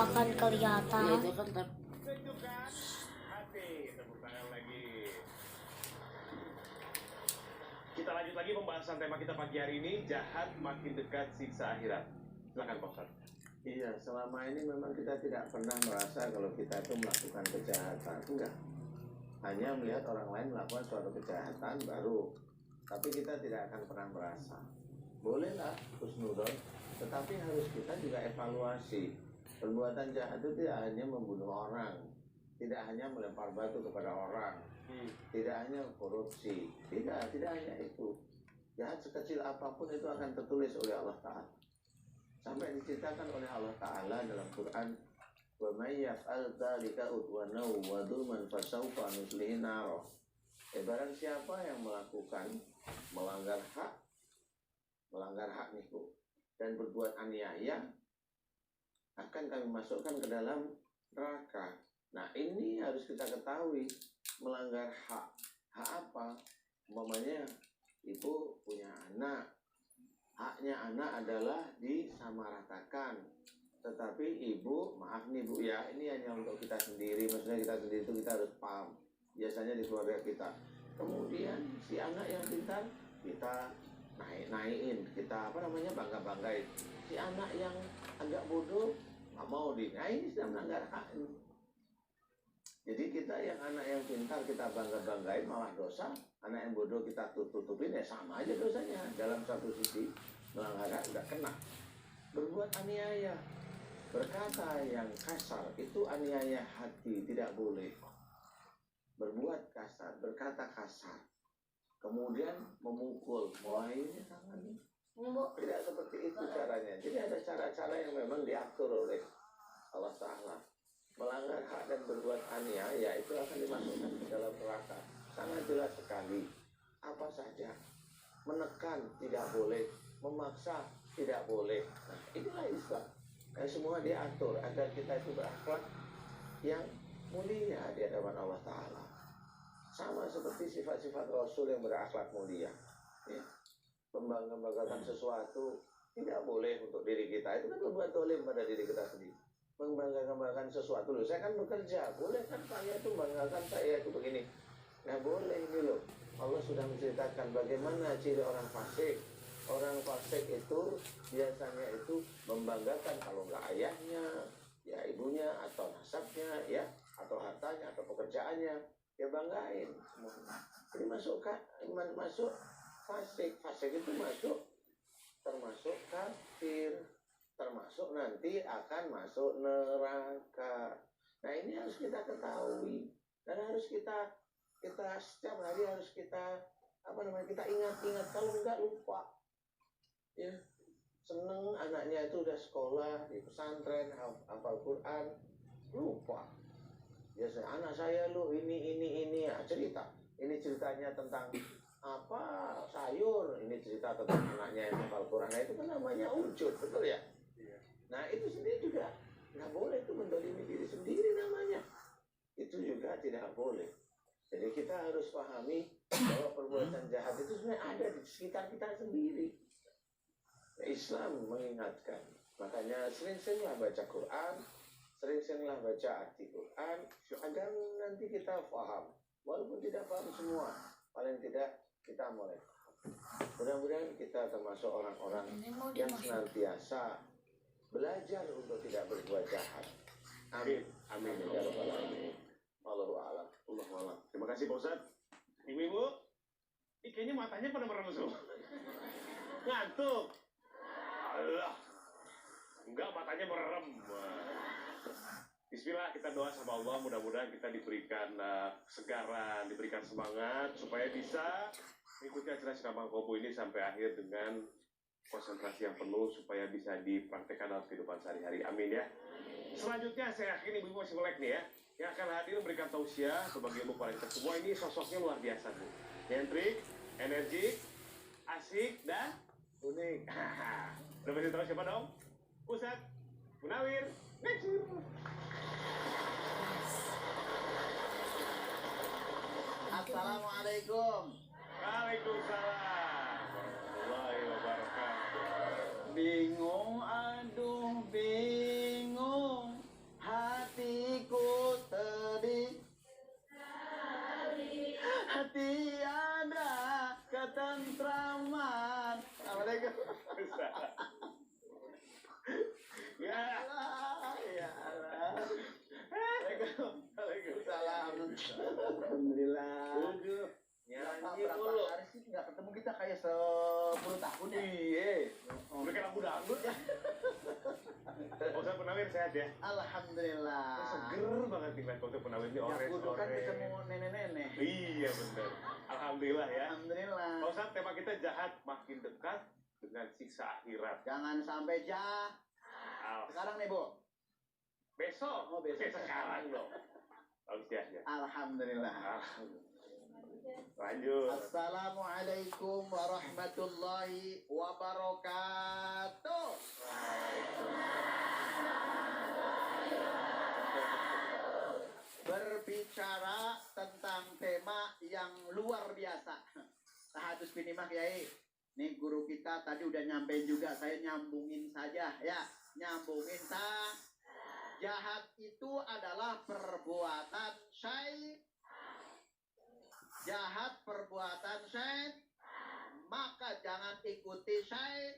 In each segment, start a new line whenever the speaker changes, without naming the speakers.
akan kelihatan.
Ya, itu kan
Kita lanjut lagi pembahasan tema kita pagi hari ini, jahat makin dekat siksa akhirat. Silakan Pak Ustadz.
Iya, selama ini memang kita tidak pernah merasa kalau kita itu melakukan kejahatan. Enggak. Hanya melihat orang lain melakukan suatu kejahatan baru. Tapi kita tidak akan pernah merasa. Bolehlah husnudon, tetapi harus kita juga evaluasi. Perbuatan jahat itu tidak hanya membunuh orang, tidak hanya melempar batu kepada orang, tidak hanya korupsi, tidak hanya itu. Jahat sekecil apapun itu akan tertulis oleh Allah Ta'ala. Sampai diceritakan oleh Allah Ta'ala dalam Quran, wa may yaf'al dzalika udwanan wa dzulman fasawfa nuslihi nar. Barang siapa yang melakukan melanggar hak niku dan berbuat aniaya, akan kami masukkan ke dalam neraka. Nah, ini harus kita ketahui, melanggar hak apa? Umpamanya ibu punya anak, haknya anak adalah disamaratakan. Tetapi ibu, maaf nih bu ya, ini hanya untuk kita sendiri. Maksudnya kita sendiri itu kita harus paham. Biasanya di keluarga kita. Kemudian si anak yang pintar kita naikin, kita bangga-banggain. Si anak yang agak bodoh nggak mau nah ini sudah melanggar hak ini. Jadi kita yang anak yang pintar kita bangga-banggain malah dosa. Anak yang bodoh kita tutupin ya sama aja dosanya. Dalam satu sisi melanggar hak udah kena. Berbuat aniaya, berkata yang kasar itu aniaya hati, tidak boleh. Berbuat kasar, berkata kasar, kemudian memukul, mulainya tangannya. Tidak seperti itu caranya. Jadi ada cara-cara yang memang diatur oleh Allah Ta'ala. Melanggar hak dan berbuat aniaya itu akan dimasukkan ke dalam neraka. Sangat jelas sekali. Apa saja. Menekan tidak boleh. Memaksa tidak boleh. Nah, inilah Islam. Semua diatur agar kita itu berakhlak yang mulia di hadapan Allah Ta'ala. Sama seperti sifat-sifat Rasul yang berakhlak mulia. Ya. Membanggakan sesuatu tidak boleh untuk diri kita. Itu kan berbuat zalim pada diri kita sendiri. Membanggakan sesuatu loh. Saya kan bekerja, boleh kan saya itu banggakan saya itu begini. Nah boleh ini loh. Allah sudah menceritakan bagaimana ciri orang fasik. Orang fasik itu biasanya itu membanggakan kalau nggak ayahnya, ya ibunya atau nasabnya, ya atau hartanya atau pekerjaannya, ya banggain semuanya. Jadi masuk fasik itu termasuk kafir, termasuk nanti akan masuk neraka. Nah ini harus kita ketahui dan harus kita setiap hari harus kita kita ingat-ingat, kalau enggak lupa. Ya, seneng anaknya itu udah sekolah di pesantren, hafal Quran, lupa. Biasanya anak saya lo ini ya, cerita. Ini ceritanya tentang sayur, ini cerita tentang anaknya yang hafal Quran. Nah, itu kan namanya ujub, betul ya? Nah itu sendiri juga nggak boleh, itu mendolimi diri sendiri namanya. Itu juga tidak boleh. Jadi kita harus pahami bahwa perbuatan jahat itu sebenarnya ada di sekitar kita sendiri. Islam mengingatkan, makanya sering-seringlah baca Quran, sering-seringlah baca arti Quran, agar nanti kita paham. Walaupun tidak paham semua, paling tidak kita mulai paham. Mudah-mudahan kita termasuk orang-orang yang senantiasa belajar untuk tidak berbuat jahat. Amin. Amin. Ya Rabbal Alamin. Allahu a'lam. Allahu a'lam.
Terima kasih Pak Ustadz. Ibu-ibu, ini kayaknya matanya pada merem semua. Ngantuk. Allah. Enggak, matanya merem. Bismillah, kita doa sama Allah, mudah-mudahan kita diberikan kesegaran, diberikan semangat supaya bisa mengikuti acara Sinabang Kobo ini sampai akhir dengan konsentrasi yang penuh supaya bisa dipraktekkan dalam kehidupan sehari-hari. Amin ya. Selanjutnya saya yakin ibu-ibu masih melek nih ya, yang akan hadir memberikan tausiah sebagai ilmu pada kita semua. Ini sosoknya luar biasa bu, nyentrik, energik, asik dan unik. Udah pasti tahu siapa dong? Ustadz Munawir Necur.
Assalamualaikum.
Waalaikumsalam warahmatullahi wabarakatuh.
Bingung, aduh bingung.
Iya.
Udah kayak lagu dangdut ya. Ustaz Penawir sehat ya?
Alhamdulillah.
Seger banget nih Ustaz Penawir ini
Ya kudu kan
orange.
ketemu nenek-nenek.
Iya bener. Alhamdulillah ya.
Alhamdulillah.
Pak Ustaz, tema kita jahat makin dekat dengan siksa akhirat.
Jangan sampai jahat. Sekarang nih, Bu.
Besok.
Oh, besok.
Sekarang dong. Bagus ya.
Alhamdulillah.
Lanjut.
Assalamualaikum warahmatullahi wabarakatuh. Berbicara tentang tema yang luar biasa. Tahatus binimah Kiai. Nih guru kita tadi udah nyampein juga, saya nyambungin saja ya. Nyambungin jahat itu adalah perbuatan syaitan. Jahat perbuatan syaitan, maka jangan ikuti syaitan.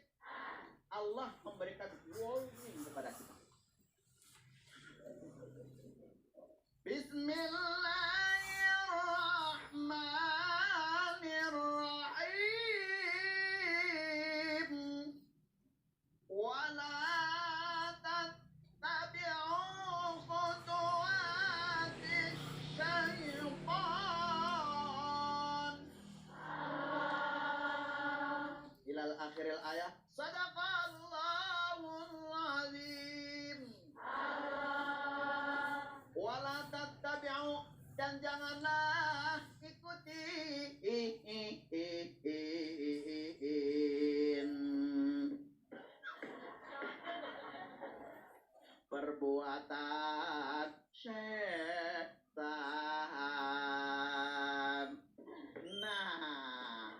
Allah memberikan warning kepada kita. Bismillahirrahmanirrahim. Wala tattabi'u khutuwatis syaitan. Ilal akhiril ayat. Sadaqallahul azim. Wala tattabi'u, dan janganlah ikuti perbuatan syaitan. Nah,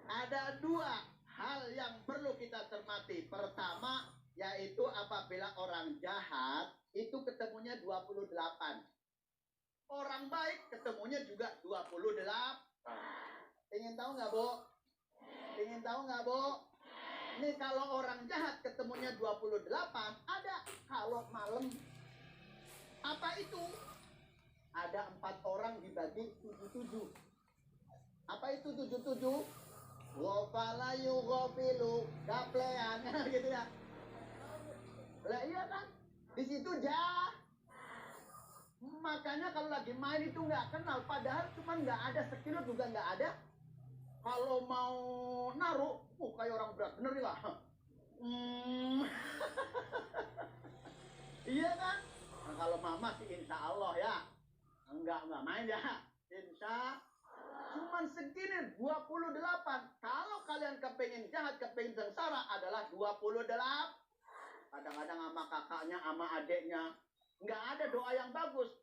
ada dua hal yang perlu kita cermati. Pertama, yaitu apabila orang jahat itu ketemunya 28. Orang baik ketemunya juga 28. Ingin tahu nggak, Bu? Ingin tahu nggak, Bu? Ini kalau orang jahat ketemunya 28, ada kalau malam. Apa itu? Ada 4 orang dibagi 77. Apa itu 77? Ghafala yughafilu, gaplean, gitu ya. Lah iya kan? Di situ jahat. Makanya kalau lagi main itu nggak kenal, padahal cuma nggak ada sekilo juga nggak ada. Kalau mau naruh, kayak orang berat bener nih lah. Iya kan? Nah, kalau mama sih insya Allah ya, nggak main ya. Insya cuman segini 28. Kalau kalian kepengen jahat, kepengen sengsara adalah 28. Kadang-kadang sama kakaknya, sama adeknya, nggak ada doa yang bagus.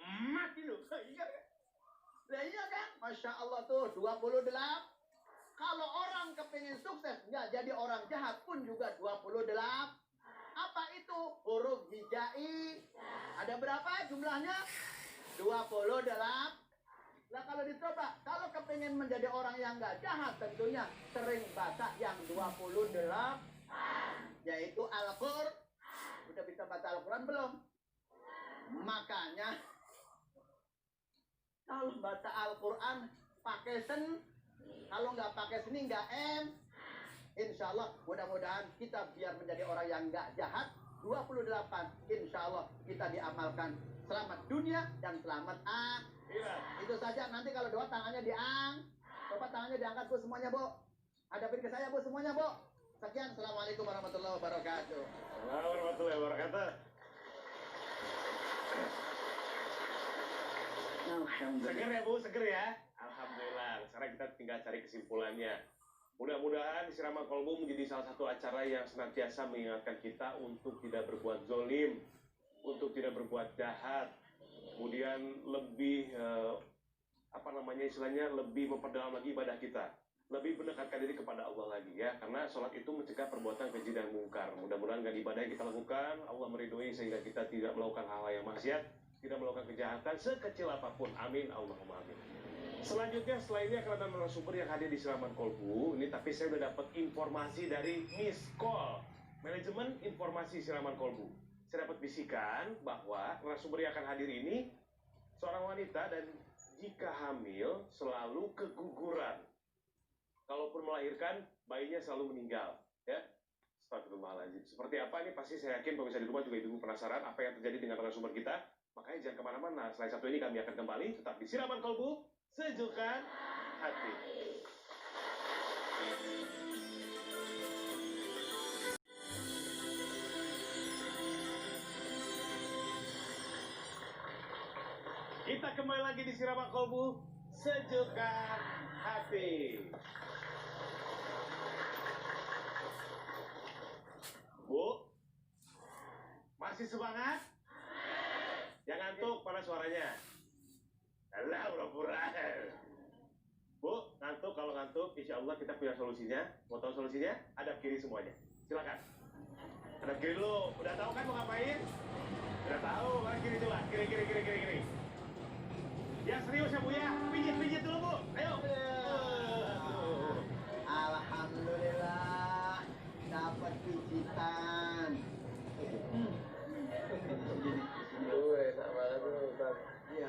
Mati lu. Iya kan? Iya kan? Masya Allah tuh 28. Kalau orang kepengen sukses, nggak jadi orang jahat pun juga 28. Apa itu? Huruf hijai. Ada berapa jumlahnya? 28. Nah kalau dicoba, kalau kepengen menjadi orang yang nggak jahat, tentunya sering baca yang 28. Yaitu Al-Qur'an. Udah bisa baca Al-Quran belum? Makanya kalau baca Al-Quran pakai sen, kalau nggak pakai seni nggak Insya Allah mudah-mudahan kita biar menjadi orang yang nggak jahat. 28 insya Allah kita diamalkan selamat dunia dan selamat akhirat. Itu saja. Nanti kalau doa tangannya coba tangannya diangkat Bu semuanya Bu. Hadapin ke saya Bu semuanya Bu. Sekian, assalamualaikum warahmatullahi wabarakatuh.
Assalamualaikum warahmatullahi wabarakatuh. Seger ya Bu, seger ya. Alhamdulillah. Sekarang kita tinggal cari kesimpulannya. Mudah-mudahan Siraman Kolbu menjadi salah satu acara yang senantiasa mengingatkan kita untuk tidak berbuat zolim, untuk tidak berbuat jahat, kemudian lebih istilahnya lebih memperdalam lagi ibadah kita, lebih mendekatkan diri kepada Allah lagi ya, karena sholat itu mencegah perbuatan keji dan mungkar. Mudah-mudahan dengan ibadah yang kita lakukan Allah meridhoi sehingga kita tidak melakukan hal-hal yang maksiat, tidak melakukan kejahatan sekecil apapun. Amin Allahumma amin. Selanjutnya setelah ini akan ada narasumber yang hadir di Siraman Kolbu ini, tapi saya udah dapat informasi dari Miss Call manajemen informasi Siraman Kolbu. Saya dapat bisikan bahwa narasumber yang akan hadir ini seorang wanita dan jika hamil selalu keguguran. Kalaupun melahirkan bayinya selalu meninggal, ya. Astagfirullahaladzim. Seperti apa ini pasti saya yakin pemirsa di rumah juga ibu penasaran apa yang terjadi dengan narasumber kita. Makanya jangan kemana-mana. Selain satu ini kami akan kembali tetap di Siraman Kolbu, Sejukkan Hati. Kita kembali lagi di Siraman Kolbu, Sejukkan Hati. Bu, masih semangat? Yang ngantuk mana suaranya? Alah, pura-pura. Bu, ngantuk, kalau ngantuk, insya Allah kita punya solusinya. Mau tahu solusinya? Hadap kiri semuanya. Silakan. Hadap kiri dulu. Udah tahu kan mau ngapain? Udah tahu, kan kiri coba. Kiri. Ya serius ya Bu ya. Pijit dulu Bu. Ayo.
Alhamdulillah dapat pijitan.
Enak banget tuh, Ustaz.
Iya.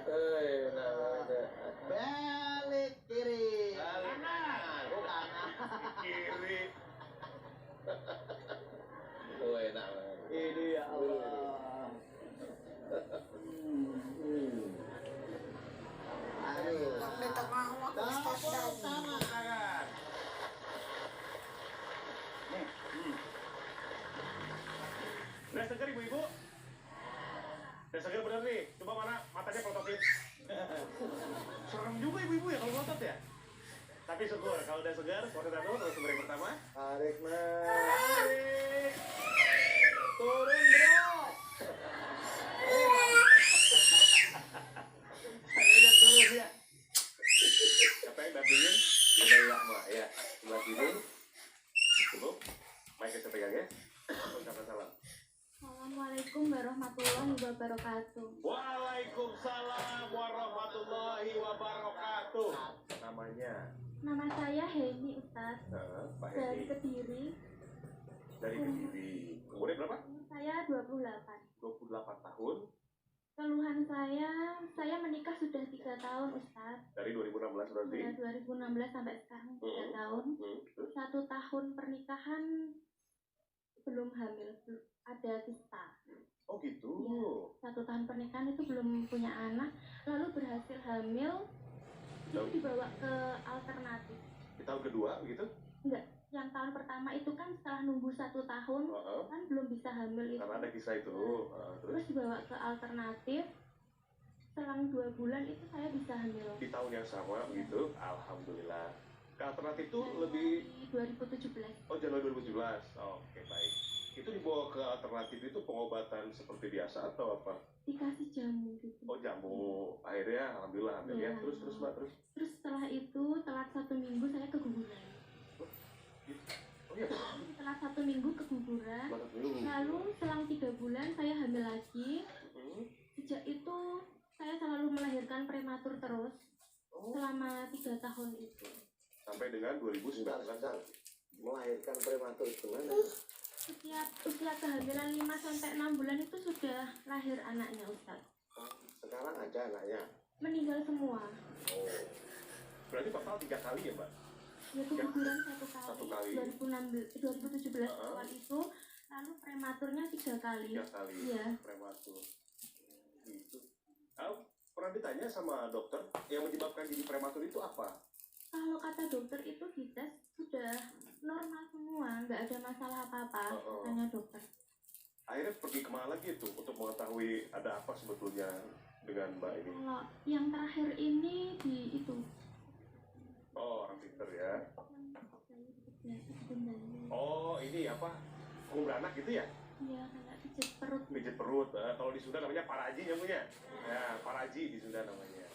Enak banget.
Balik kiri.
Kanan.
Kanan.
Kiri.
Enak banget.
Ini ya Allah. Aduh. Tepuk tangan.
Tangan. Udah seger ibu-ibu? Udah seger bener nih. Coba mana matanya pelototin. Serem juga ibu-ibu ya kalau melotot ya. Tapi syukur kalau udah segar, proses satu terus yang pertama.
Tarik, Mas.
Tarik.
Turun bro.
Ayo turun ya. Siapa yang dampingin? Bismillah mak ya. Sebelah sini. Cukup. Mic-nya saya pegang ya. Ucapkan salam.
Assalamualaikum warahmatullahi wabarakatuh.
Waalaikumsalam warahmatullahi wabarakatuh. Namanya?
Nama saya Heni Ustaz
Pak
dari
Hedi.
Kediri.
Dari Kediri. Umurnya berapa?
Umur saya 28.
28 tahun.
Keluhan saya menikah sudah 3 tahun Ustaz.
Dari 2016 berarti?
Ya, 2016 sampai sekarang 3 tahun.
Terus?
1 tahun pernikahan belum hamil, ada kista.
Oh gitu.
Ya, 1 tahun pernikahan itu belum punya anak, lalu berhasil hamil, itu dibawa ke alternatif.
Di tahun kedua gitu?
Enggak, yang tahun pertama itu kan setelah nunggu 1 tahun kan belum bisa hamil itu.
Karena ada kisah itu. Terus
Terus dibawa ke alternatif, selang 2 bulan itu saya bisa hamil.
di tahun yang sama gitu, alhamdulillah. Ke alternatif itu
Januari
lebih
2017.
oh Januari 2017. Oke, baik. Itu dibawa ke alternatif itu pengobatan seperti biasa atau apa?
Dikasih jamu gitu.
Oh jamu. Akhirnya alhamdulillah hamil ya.
Iya.
Terus Mbak terus.
Terus setelah itu telat 1 minggu saya keguguran.
Oh iya.
Setelah 1 minggu keguguran,
Batas dulu.
lalu selang 3 bulan saya hamil lagi.
Hmm.
Sejak itu saya selalu melahirkan prematur terus
Oh,
selama 3 tahun itu.
sampai dengan 2019.
Bentar. Melahirkan prematur gimana?
Setiap usia kehamilan 5-6 bulan itu sudah lahir anaknya Ustaz.
Sekarang ada anaknya.
Meninggal semua.
Oh. Berarti total 3 kali ya Mbak?
Ya keguguran 1
Satu
kali,
kali.
2017 awal itu, lalu prematurnya 3 kali.
3 kali.
Iya.
Prematur. Gitu. Pernah ditanya sama dokter yang menyebabkan jadi prematur itu apa?
Kalau kata dokter itu dites sudah normal semua, nggak ada masalah apa-apa, katanya dokter.
Akhirnya pergi kemana lagi tuh untuk mengetahui ada apa sebetulnya dengan Mbak ini?
Kalau yang terakhir ini di itu.
Oh, orang pinter ya.
Biasa sebenarnya.
Oh, ini apa? Hukum beranak gitu ya?
Iya, kayak pijat perut.
Pijit perut. Kalau di Sunda namanya paraji namanya. Ya, paraji di Sunda namanya.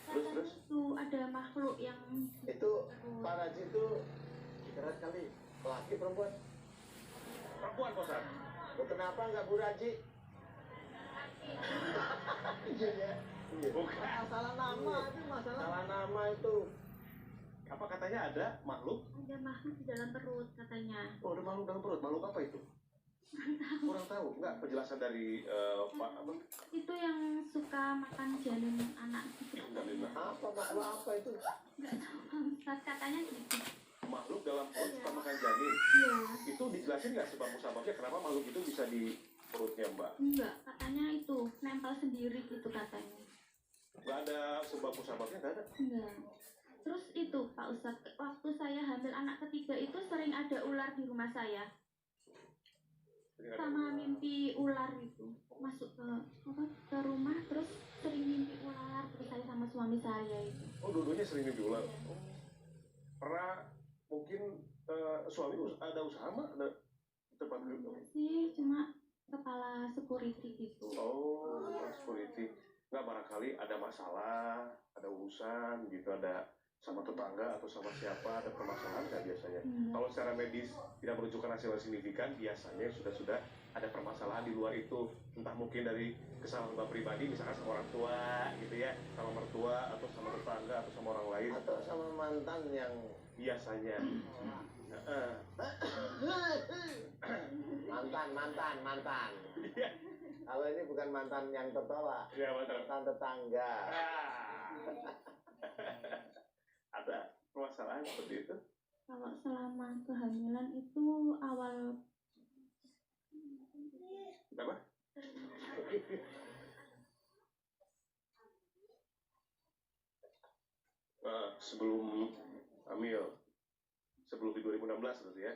Terus?
Itu ada makhluk yang
Itu
perut.
Pak Raji itu berat kali. Laki perempuan.
Perempuan kosan.
Oh, kenapa nggak Bu Raji? Iya ya. Iya.
Bukan.
Masalah nama itu masalah.
Salah nama itu.
Apa katanya ada makhluk?
Ada makhluk di dalam perut katanya.
Oh, ada makhluk dalam perut. Makhluk apa itu? Kurang tahu. Enggak penjelasan dari Pak apa?
Itu yang suka makan janin anak gitu.
Innalillah.
Apa makhluk apa itu?
Nggak tahu Pak Ustadz, katanya gitu.
makhluk dalam perut suka makan janin.
Iya.
Itu dijelasin nggak sebab-sebabnya kenapa makhluk itu bisa di perutnya Mbak?
Enggak, katanya itu nempel sendiri gitu katanya.
Nggak ada sebab-sebabnya, nggak ada.
Enggak. Terus itu Pak Ustadz, waktu saya hamil anak ketiga itu sering ada ular di rumah saya.
Jadi nggak ada
Sama
ular.
mimpi ular itu masuk ke rumah, terus sering mimpi ular, terus saya sama suami saya itu.
Oh, dua-duanya sering mimpi ular. Pernah mungkin suami ada usaha Mbak? Ada tempat kerja?
Enggak sih, cuma kepala security gitu.
Oh, security. Nggak, barangkali ada masalah, ada urusan gitu, ada sama tetangga atau sama siapa, ada permasalahan nggak biasanya?
Enggak.
Kalau secara medis tidak menunjukkan hasil yang signifikan, biasanya sudah ada permasalahan di luar itu. Entah mungkin dari kesalahan Mbak pribadi, misalkan sama orang tua gitu ya, sama mertua, atau sama tetangga, atau sama orang lain.
Atau sama mantan yang
Biasanya. Heeh.
mantan.
Iya,
Kalau ini bukan mantan yang tertolak,
iya betul.
mantan tetangga.
Ada permasalahan seperti itu?
Kalau selama kehamilan itu awal
Apa? Sebelum hamil, sebelum di 2016 berarti ya?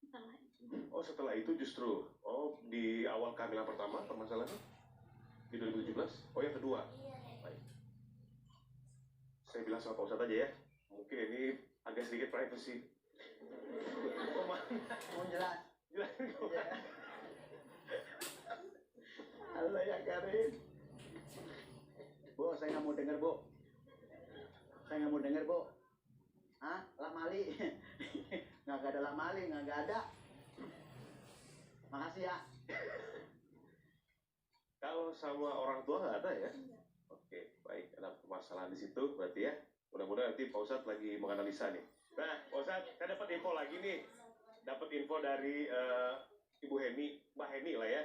setelah itu.
Oh, setelah itu justru. Oh, di awal kehamilan pertama permasalahannya? Di 2017? Oh, yang kedua? Baik. Saya bilang sama Pak Ustadz aja ya. Mungkin ini agak sedikit privacy. Oh, mana?
Mau jelas.
Jelasin kok.
Iya. Allah ya Karim. Bu, saya nggak mau dengar, Bu. Saya nggak mau dengar, Bu. Hah? Lak Mali? Nggak ada Lak Mali, nggak ada. Makasih ya.
Kalau sama orang tua nggak ada ya? Oke, baik. Ada permasalahan di situ berarti ya. Mudah-mudahan nanti Pak Ustadz lagi menganalisa nih. Nah, Pak Ustadz, saya dapat info lagi nih. Dapat info dari Ibu Heni, Mbak Heni lah ya.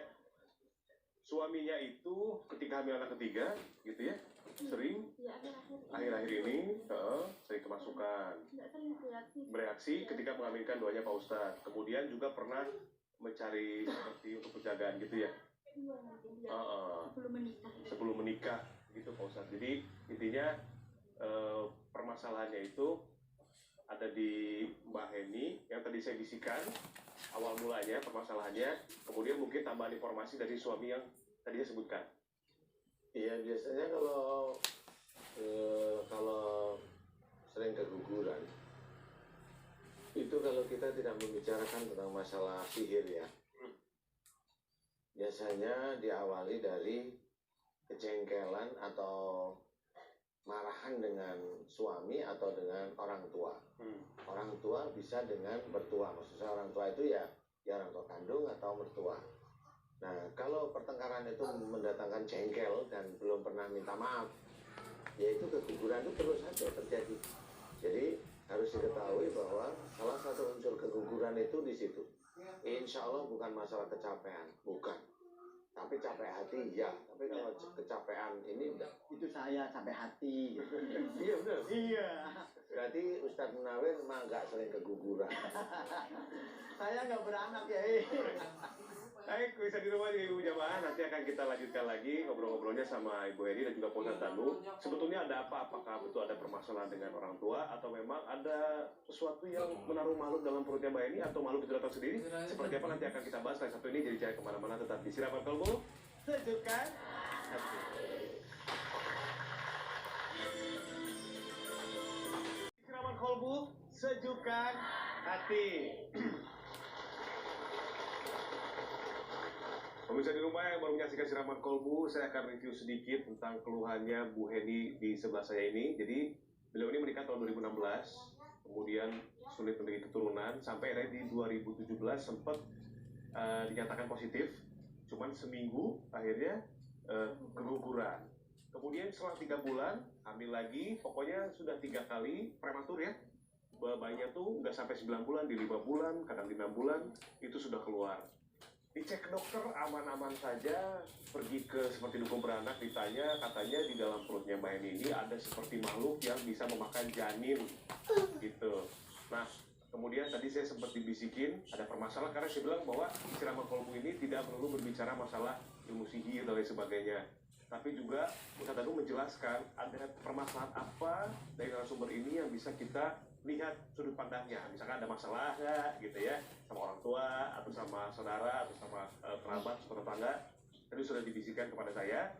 Suaminya itu ketika hamil anak ketiga, gitu ya, sering
Ya,
akhir-akhir ini sering kemasukan,
enggak sering
bereaksi ketika mengaminkan doanya Pak Ustadz. Kemudian juga pernah mencari seperti untuk penjagaan gitu ya.
sebelum menikah.
Sebelum menikah gitu Pak Ustadz. Jadi intinya permasalahannya itu ada di Mbak Heni yang tadi saya bisikan awal mulanya permasalahannya, kemudian mungkin tambahan informasi dari suami yang tadi saya sebutkan.
Iya, biasanya kalau sering keguguran itu kalau kita tidak membicarakan tentang masalah sihir ya, biasanya diawali dari kejengkelan atau marahan dengan suami atau dengan orang tua. Orang tua bisa dengan mertua, maksudnya orang tua itu ya orang tua kandung atau mertua. Nah, kalau pertengkaran itu mendatangkan jengkel dan belum pernah minta maaf, yaitu keguguran itu terus saja terjadi. Jadi harus diketahui bahwa salah satu unsur keguguran itu di situ. Insya Allah bukan masalah kecapean, bukan. Tapi capek hati, ya. Tapi kalau kecapean ini enggak.
Itu saya sampai hati.
Iya benar.
Iya.
Berarti Ustadz Munawir memang nggak sering keguguran.
Saya nggak beranak ya.
Baik, bisa di rumah Ibu Jamaah, nanti akan kita lanjutkan lagi ngobrol-ngobrolnya sama Ibu Heni dan juga Pak Ustadz Danu. Sebetulnya ada apa? Apakah betul ada permasalahan dengan orang tua atau memang ada sesuatu yang menaruh makhluk dalam perutnya Mbak Heni atau makhluk itu datang sendiri? Seperti apa nanti akan kita bahas. Setelah satu ini jadi jangan kemana-mana, tetap di Siraman Kolbu. Sejukkan hati. Siraman Kolbu, sejukkan hati. Pemirsa di rumah yang baru menyaksikan Siraman Kolbu, saya akan review sedikit tentang keluhannya Bu Heni di sebelah saya ini. Jadi, beliau ini menikah tahun 2016, kemudian sulit memiliki keturunan, sampai akhirnya di 2017 sempat dinyatakan positif, cuman seminggu akhirnya keguguran. Kemudian setelah 3 bulan, hamil lagi, pokoknya sudah 3 kali prematur ya. Bayinya tuh nggak sampai 9 bulan, di 5 bulan, kadang di 6 bulan, itu sudah keluar. Dicek dokter aman-aman saja, pergi ke seperti dukun beranak, ditanya, katanya di dalam perutnya Mbak Eni ini ada seperti makhluk yang bisa memakan janin gitu. Nah, kemudian tadi saya sempat dibisikin ada permasalahan karena saya bilang bahwa ceramah kolbu ini tidak perlu berbicara masalah ilmu sihir dan lain sebagainya, tapi juga Ustadz Agung menjelaskan ada permasalahan apa dari narasumber ini yang bisa kita lihat sudut pandangnya. Misalkan ada masalah nggak gitu ya sama orang tua atau sama saudara atau sama kerabat atau tetangga, tadi sudah dibisikkan kepada saya.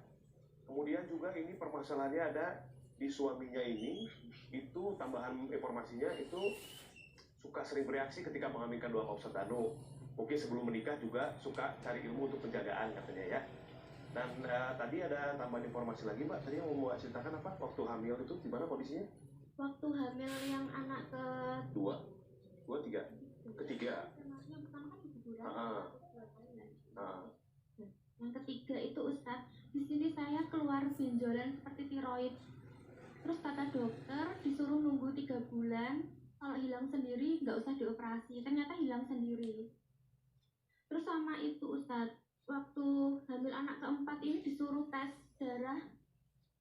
Kemudian juga ini permasalahannya ada di suaminya ini, itu tambahan informasinya itu suka sering bereaksi ketika mengaminkan doa Pak Ustadz Danu. Mungkin sebelum menikah juga suka cari ilmu untuk penjagaan katanya ya. Dan tadi ada tambahan informasi lagi Mbak, tadi yang mau ceritakan apa? Waktu hamil itu gimana kondisinya?
Waktu hamil yang anak
Dua, tiga, ketiga.
yang pertama kan 7 bulan.
Ah.
Yang ketiga itu Ustadz, di sini saya keluar benjolan seperti tiroid. Terus kata dokter disuruh nunggu 3 bulan, kalau hilang sendiri nggak usah dioperasi. Ternyata hilang sendiri. Terus sama itu Ustadz, waktu hamil anak keempat ini disuruh tes darah,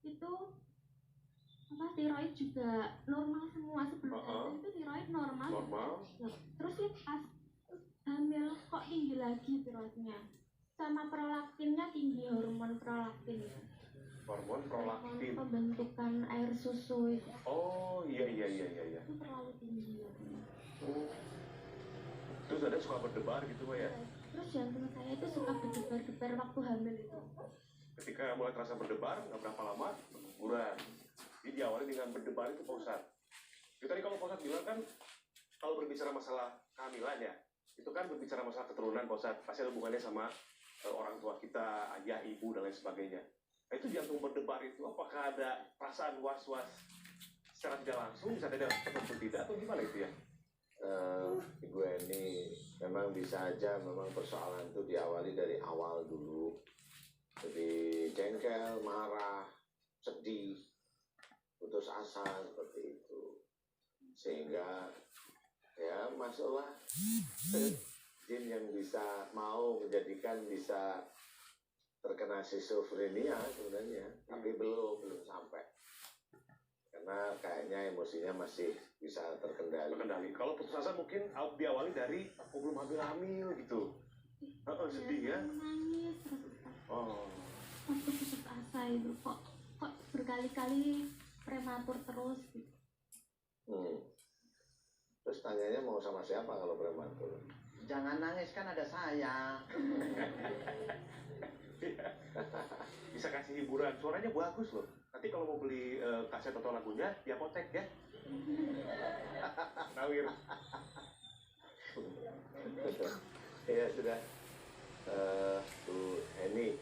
itu tiroid juga normal semua. Sebelum tes itu tiroid normal. Terus ya pas hamil kok tinggi lagi tiroidnya, sama prolaktinnya tinggi, hormon prolaktin.
Hormon prolaktin.
Pembentukan air susu itu.
Oh iya.
Itu terlalu tinggi.
Oh. Terus ada suka berdebar gitu Mbak ya?
Terus jantung saya itu suka berdebar-debar waktu hamil itu.
Ketika mulai terasa berdebar, nggak berapa lama guguran. Jadi diawali dengan berdebar itu Pak Ustadz. Jadi tadi kalau Pak Ustadz bilang kan, kalau berbicara masalah kehamilan ya, itu kan berbicara masalah keturunan Pak Ustadz. Pasti ada hubungannya sama orang tua kita, ayah, ibu, dan lain sebagainya. Nah itu jantung berdebar itu, apakah ada perasaan was-was secara tidak langsung, bisa tidak tertentu tidak, atau gimana itu ya?
Ibu Eni, memang bisa aja memang persoalan itu diawali dari awal dulu. Jadi jengkel, marah, sedih, putus asa seperti itu, sehingga ya masuklah jin yang bisa mau menjadikan bisa terkena schizofrenia sebenarnya, tapi belum sampai karena kayaknya emosinya masih bisa terkendali.
Kalau putus asa mungkin diawali dari aku belum hamil gitu. Sedih ya.
Nangis terus Ustaz.
Oh.
Waktu putus asa itu kok berkali-kali prematur terus gitu.
Terus tanyanya mau sama siapa kalau prematur?
Jangan nangis, kan ada saya.
Bisa kasih hiburan, suaranya bagus loh. Nanti kalau mau beli kaset atau lagunya di apotek ya. Nawir.
Ya sudah, Bu Eni,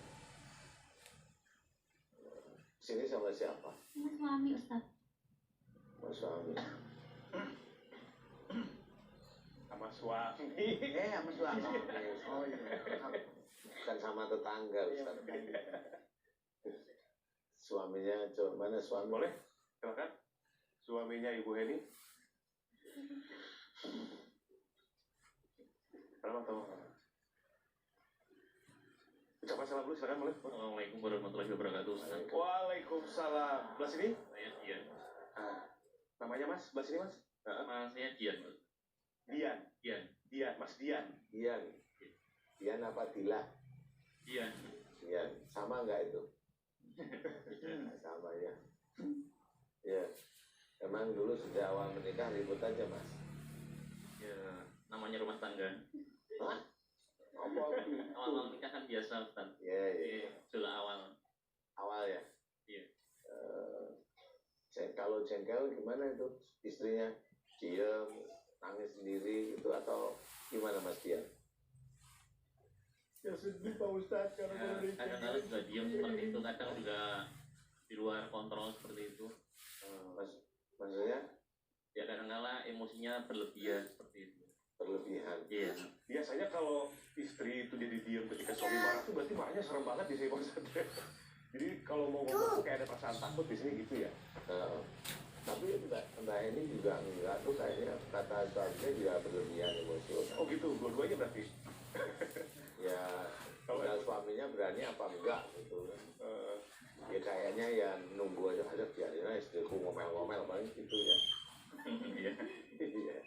sini sama siapa?
Sama suami Ustaz.
Mas suami.
Sama suami.
Sama suami. Oh iya.
Bukan sama tetangga, Ustaz. Suaminya, mana suami?
Boleh? Silakan. Suaminya Ibu Heni. Selamat tahun. Ucapan salam dulu, silakan boleh.
Assalamualaikum warahmatullahi wabarakatuh.
Waalaikumsalam. Belah sini?
Saya Dian.
Namanya Mas? Belah sini Mas?
Nama saya Dian.
Dian, Mas Dian.
Dian apa Dila?
Dian.
Sama nggak itu? Sama ya. Ya, emang dulu sejak awal menikah ribut aja Mas.
Ya, namanya rumah tangga.
Hah? Apa?
Awal nikah kan biasa, Ustaz.
Ya.
Sudah awal.
Awal ya.
Iya.
Kalau jengkel gimana itu? Istrinya diem, nangis sendiri gitu atau gimana Mas Dian?
Ya sedih Pak Ustadz
Ya, kadang-kadang juga diam seperti itu, kadang juga di luar kontrol seperti itu.
Maksudnya
Ya kadang-kadang emosinya berlebihan seperti itu.
berlebihan.
Iya.
Biasanya kalau istri itu jadi diam ketika suami marah tuh berarti marahnya serem banget di sini Pak Ustadz. Jadi kalau mau ngomong tuh kayak ada perasaan takut di sini gitu ya.
Tapi Mbak ini juga enggak tuh kayaknya kata suaminya juga berlebihan emosional.
Oh gitu, dua-duanya berarti.
Ya,
Kalau
tinggal suaminya berani apa enggak gitu kan. Ya kayaknya ya nunggu aja biarin aja istriku ngomel-ngomel paling gitu ya.
iya.
Iya.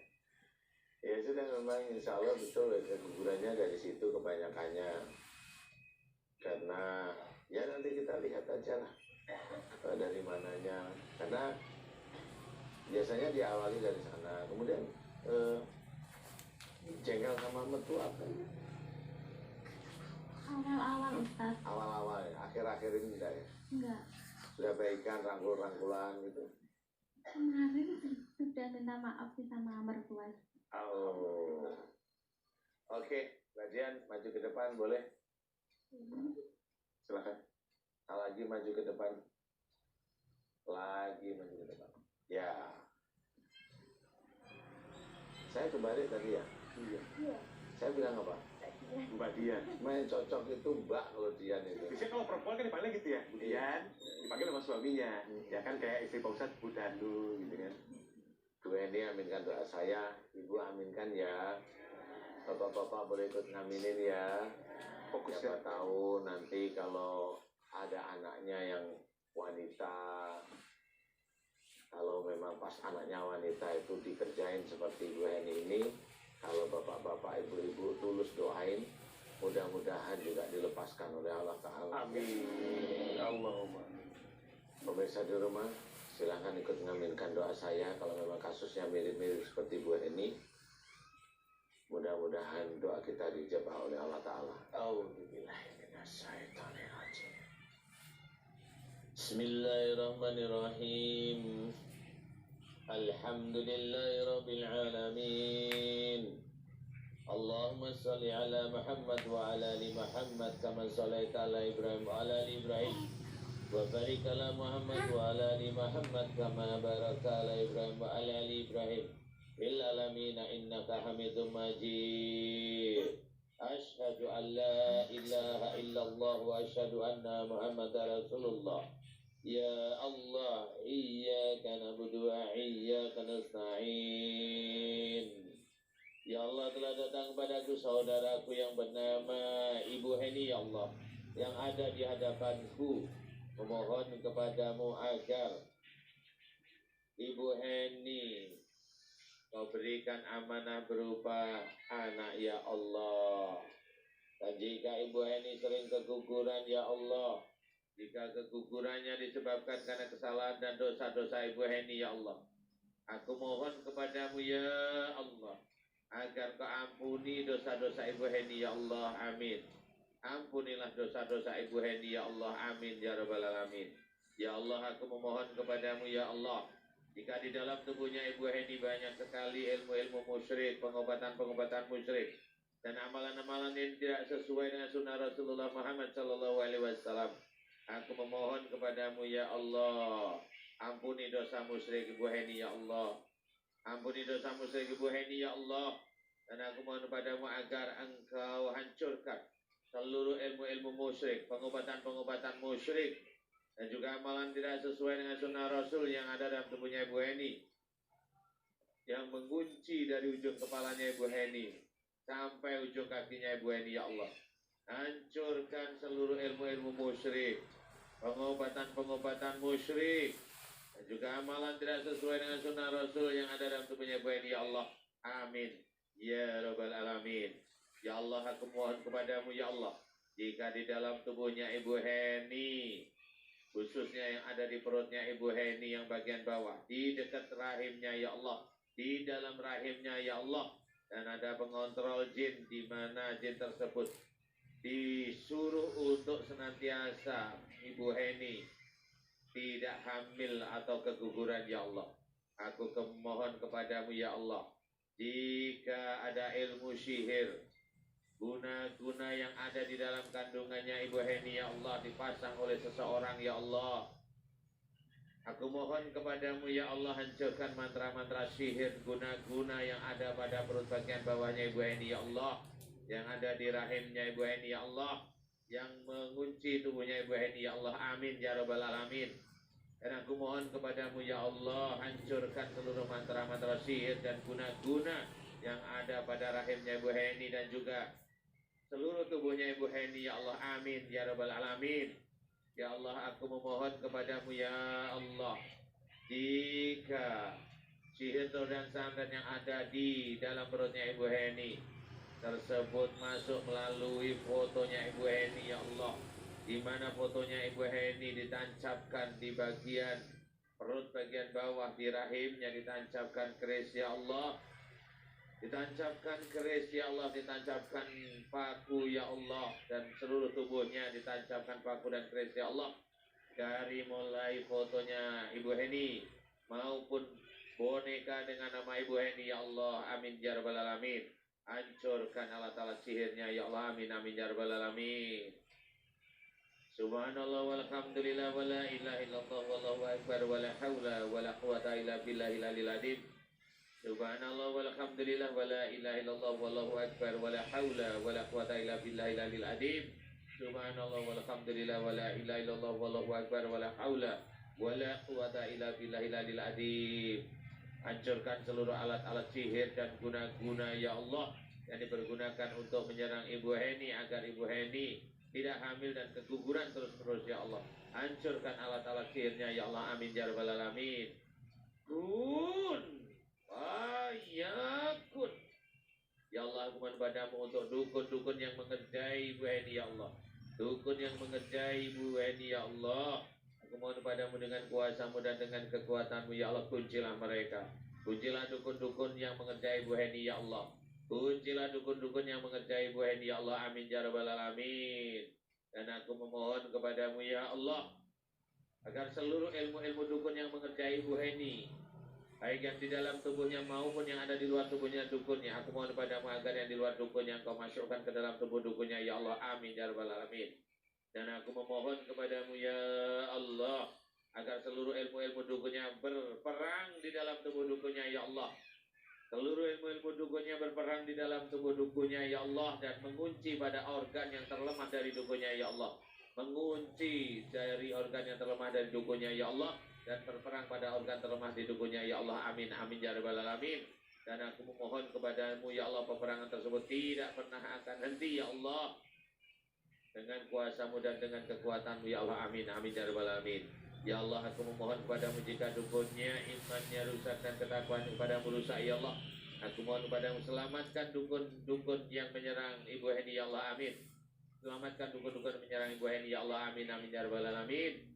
Ya sudah, memang insya Allah betul ya, kegugurannya dari situ kebanyakannya. Karena ya nanti kita lihat aja lah dari mananya. Karena biasanya diawali dari sana, kemudian jengkel sama mertua apa?
Awal-awal Ustaz,
Awal-awal ya, akhir-akhir ini enggak ya?
enggak.
Sudah baikan, rangkul-rangkulan gitu.
Kemarin sudah minta maaf sih sama mertua.
Oh. Oke, Mbak Dian maju ke depan boleh? Silakan. Lagi maju ke depan. Lagi maju ke depan. Ya. Saya kembali tadi ya.
Iya.
Saya bilang apa?
Mbak Dian.
Main cocok itu Mbak kalau Dian itu.
Biasanya kalau perempuan kan dipanggil gitu ya, Bu Dian, dipanggil sama suaminya. Ya kan kayak istri Pak Ustadz, Bu Danu gitu kan.
Bu Eni aminkan doa saya, Ibu aminkan ya. Toto-toto boleh ikut ngaminin ya.
Fokus
Siapa
ya.
tahu nanti kalau ada anaknya yang wanita, kalau memang pas anaknya wanita itu dikerjain seperti Bu Eni ini, kalau bapak-bapak, ibu-ibu tulus doain, mudah-mudahan juga dilepaskan oleh Allah Ta'ala.
Amin. Allahumma.
Pemirsa di rumah, silahkan ikut mengaminkan doa saya kalau memang kasusnya mirip-mirip seperti Bu Eni. Mudah-mudahan doa kita dijabah oleh Allah Ta'ala. Bismillahirrahmanirrahim. Alhamdulillahirabbil alamin. Allahumma shalli ala Muhammad wa ala ali Muhammad kama shallaita ala Ibrahim wa ala ali Ibrahim. Wa barik ala Muhammad wa ala ali Muhammad kama barakta ala Ibrahim wa ala ali Ibrahim fil alamin innaka Hamidum Majid. Asyhadu an la ilaha illallah wa asyhadu anna Muhammadar Rasulullah. Ya Allah, iyyaka na'budu wa iyyaka nasta'in. Ya Allah, telah datang kepadaku saudaraku yang bernama Ibu Heni, ya Allah, yang ada di hadapanku. Memohon kepadamu agar Ibu Heni Kau berikan amanah berupa anak, ya Allah. Dan jika Ibu Heni sering keguguran, ya Allah, jika kegugurannya disebabkan karena kesalahan dan dosa-dosa Ibu Heni, ya Allah, aku mohon kepadamu, ya Allah, agar Kau ampuni dosa-dosa Ibu Heni, ya Allah. Amin. Ampunilah dosa-dosa Ibu Heni, ya Allah. Amin, ya Rabbal Alamin. Ya Allah, aku memohon kepadamu, ya Allah, jika di dalam tubuhnya Ibu Heni banyak sekali ilmu-ilmu musyrik, pengobatan-pengobatan musyrik, dan amalan-amalan yang tidak sesuai dengan sunnah Rasulullah Muhammad SAW, aku memohon kepadamu, ya Allah, ampuni dosa musyrik Ibu Heni, ya Allah. Ampuni dosa musyrik Ibu Heni, ya Allah. Dan aku mohon kepadamu agar Engkau hancurkan seluruh ilmu-ilmu musyrik, pengobatan-pengobatan musyrik, dan juga amalan tidak sesuai dengan sunnah Rasul yang ada dalam tubuhnya Ibu Heni, yang mengunci dari ujung kepalanya Ibu Heni sampai ujung kakinya Ibu Heni, ya Allah. Hancurkan seluruh ilmu-ilmu musyrik, pengobatan-pengobatan musyrik, dan juga amalan tidak sesuai dengan sunnah Rasul yang ada dalam tubuhnya Ibu Heni, ya Allah. Amin, ya Rabbal Alamin. Ya Allah, aku mohon kepadamu, ya Allah, jika di dalam tubuhnya Ibu Heni, khususnya yang ada di perutnya Ibu Heni yang bagian bawah, di dekat rahimnya, ya Allah, di dalam rahimnya, ya Allah, dan ada pengontrol jin, di mana jin tersebut disuruh untuk senantiasa Ibu Heni tidak hamil atau keguguran, ya Allah. Aku mohon kepadamu, ya Allah, jika ada ilmu sihir, guna-guna yang ada di dalam kandungannya Ibu Heni, ya Allah, dipasang oleh seseorang, ya Allah, aku mohon kepadamu, ya Allah, hancurkan mantra-mantra sihir guna-guna yang ada pada perut bagian bawahnya Ibu Heni, ya Allah, yang ada di rahimnya Ibu Heni, ya Allah, yang mengunci tubuhnya Ibu Heni, ya Allah. Amin, ya Rabbal Alamin. Dan aku mohon kepadamu, ya Allah, hancurkan seluruh mantra-mantra sihir dan guna-guna yang ada pada rahimnya Ibu Heni, dan juga
seluruh tubuhnya Ibu Heni ya Allah, amin ya rabbal alamin. Ya Allah, aku memohon kepadamu ya Allah, jika sihir dan santet yang ada di dalam perutnya Ibu Heni tersebut masuk melalui fotonya Ibu Heni ya Allah, di mana fotonya Ibu Heni ditancapkan di bagian perut bagian bawah, di rahimnya ditancapkan keris ya Allah, ditancapkan keris ya Allah, ditancapkan paku ya Allah, dan seluruh tubuhnya ditancapkan paku dan keris ya Allah, dari mulai fotonya Ibu Heni maupun boneka dengan nama Ibu Heni ya Allah, amin ya rabbal alamin. Hancurkan alat-alat sihirnya ya Allah, amin amin ya rabbal alamin. Subhanallah walhamdulillah wa la ilaha illallah wallahu akbar wa la haula wa la quwata illa billahil aliyil azim. Subhanallah walhamdulillah wa la ilaha illallah wallahu akbar wa la haula wa la quwata illa billahil aliyil azim. Subhanallah walhamdulillah wa la ilaha illallah wallahu akbar wa la haula wa la quwata illa billahil aliyil azim. Hancurkan seluruh alat-alat sihir dan guna-guna ya Allah yang dipergunakan untuk menyerang Ibu Heni agar Ibu Heni tidak hamil dan keguguran terus-menerus ya Allah. Hancurkan alat-alat sihirnya ya Allah, amin ya rabbal alamin. Kun fayakun. Ya Allah, aku mohon padamu untuk dukun-dukun yang mengerjai Ibu Heni ya Allah, dukun yang mengerjai Ibu Heni ya Allah, aku mohon padamu dengan kuasamu dan dengan kekuatanmu ya Allah, kuncilah mereka. Kuncilah dukun-dukun yang mengerjai Ibu Heni ya Allah, kuncilah dukun-dukun yang mengerjai Ibu Heni ya Allah, amin ya rabbal alamin. Dan aku memohon kepadamu ya Allah, agar seluruh ilmu-ilmu dukun yang mengerjai Ibu Heni, baik yang di dalam tubuhnya maupun yang ada di luar tubuhnya dukunnya, aku mohon padamu agar yang di luar dukunnya engkau masukkan ke dalam tubuh dukunnya ya Allah, amin ya rabbal alamin. Dan aku memohon kepadamu ya Allah, agar seluruh ilmu-ilmu dukunnya berperang di dalam tubuh dukunnya ya Allah, seluruh ilmu-ilmu dukunnya berperang di dalam tubuh dukunnya ya Allah, dan mengunci pada organ yang terlemah dari dukunnya ya Allah, mengunci dari organ yang terlemah dari dukunnya ya Allah, dan berperang pada organ terlemah di tubuhnya ya Allah, amin amin ya rabbal alamin. Dan aku memohon kepadamu ya Allah, peperangan tersebut tidak pernah akan henti ya Allah, dengan kuasamu dan dengan kekuatanmu ya Allah, amin amin ya rabbal alamin. Ya Allah, aku memohon kepadamu jika dukunnya imannya rusak dan ketakwaan kepadamu rusak ya Allah, aku mohon kepadamu selamatkan dukun-dukun yang menyerang Ibu Heni ya Allah, amin. Selamatkan dukun-dukun menyerang Ibu Heni ya Allah, amin amin ya rabbal alamin.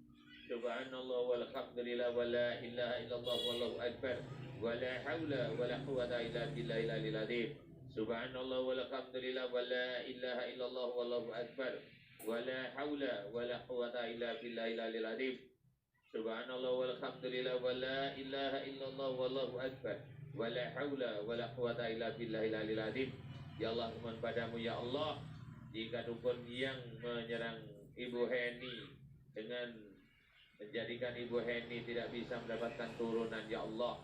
Subhanallah walhamdulillah wa la ilaha illallah wallahu akbar wa la haula wa la quwata illa billahil aliyil azim. Subhanallah walhamdulillah wa la ilaha illallah wallahu akbar wa la haula wa la quwata illa billahil aliyil azim. Subhanallah walhamdulillah wa la ilaha illallah wallahu akbar wa la haula wa la quwata illa billahil aliyil azim. Ya Allah, mohon padamu ya Allah, jika dukun yang menyerang Ibu Heni dengan menjadikan Ibu Heni tidak bisa mendapatkan turunan ya Allah,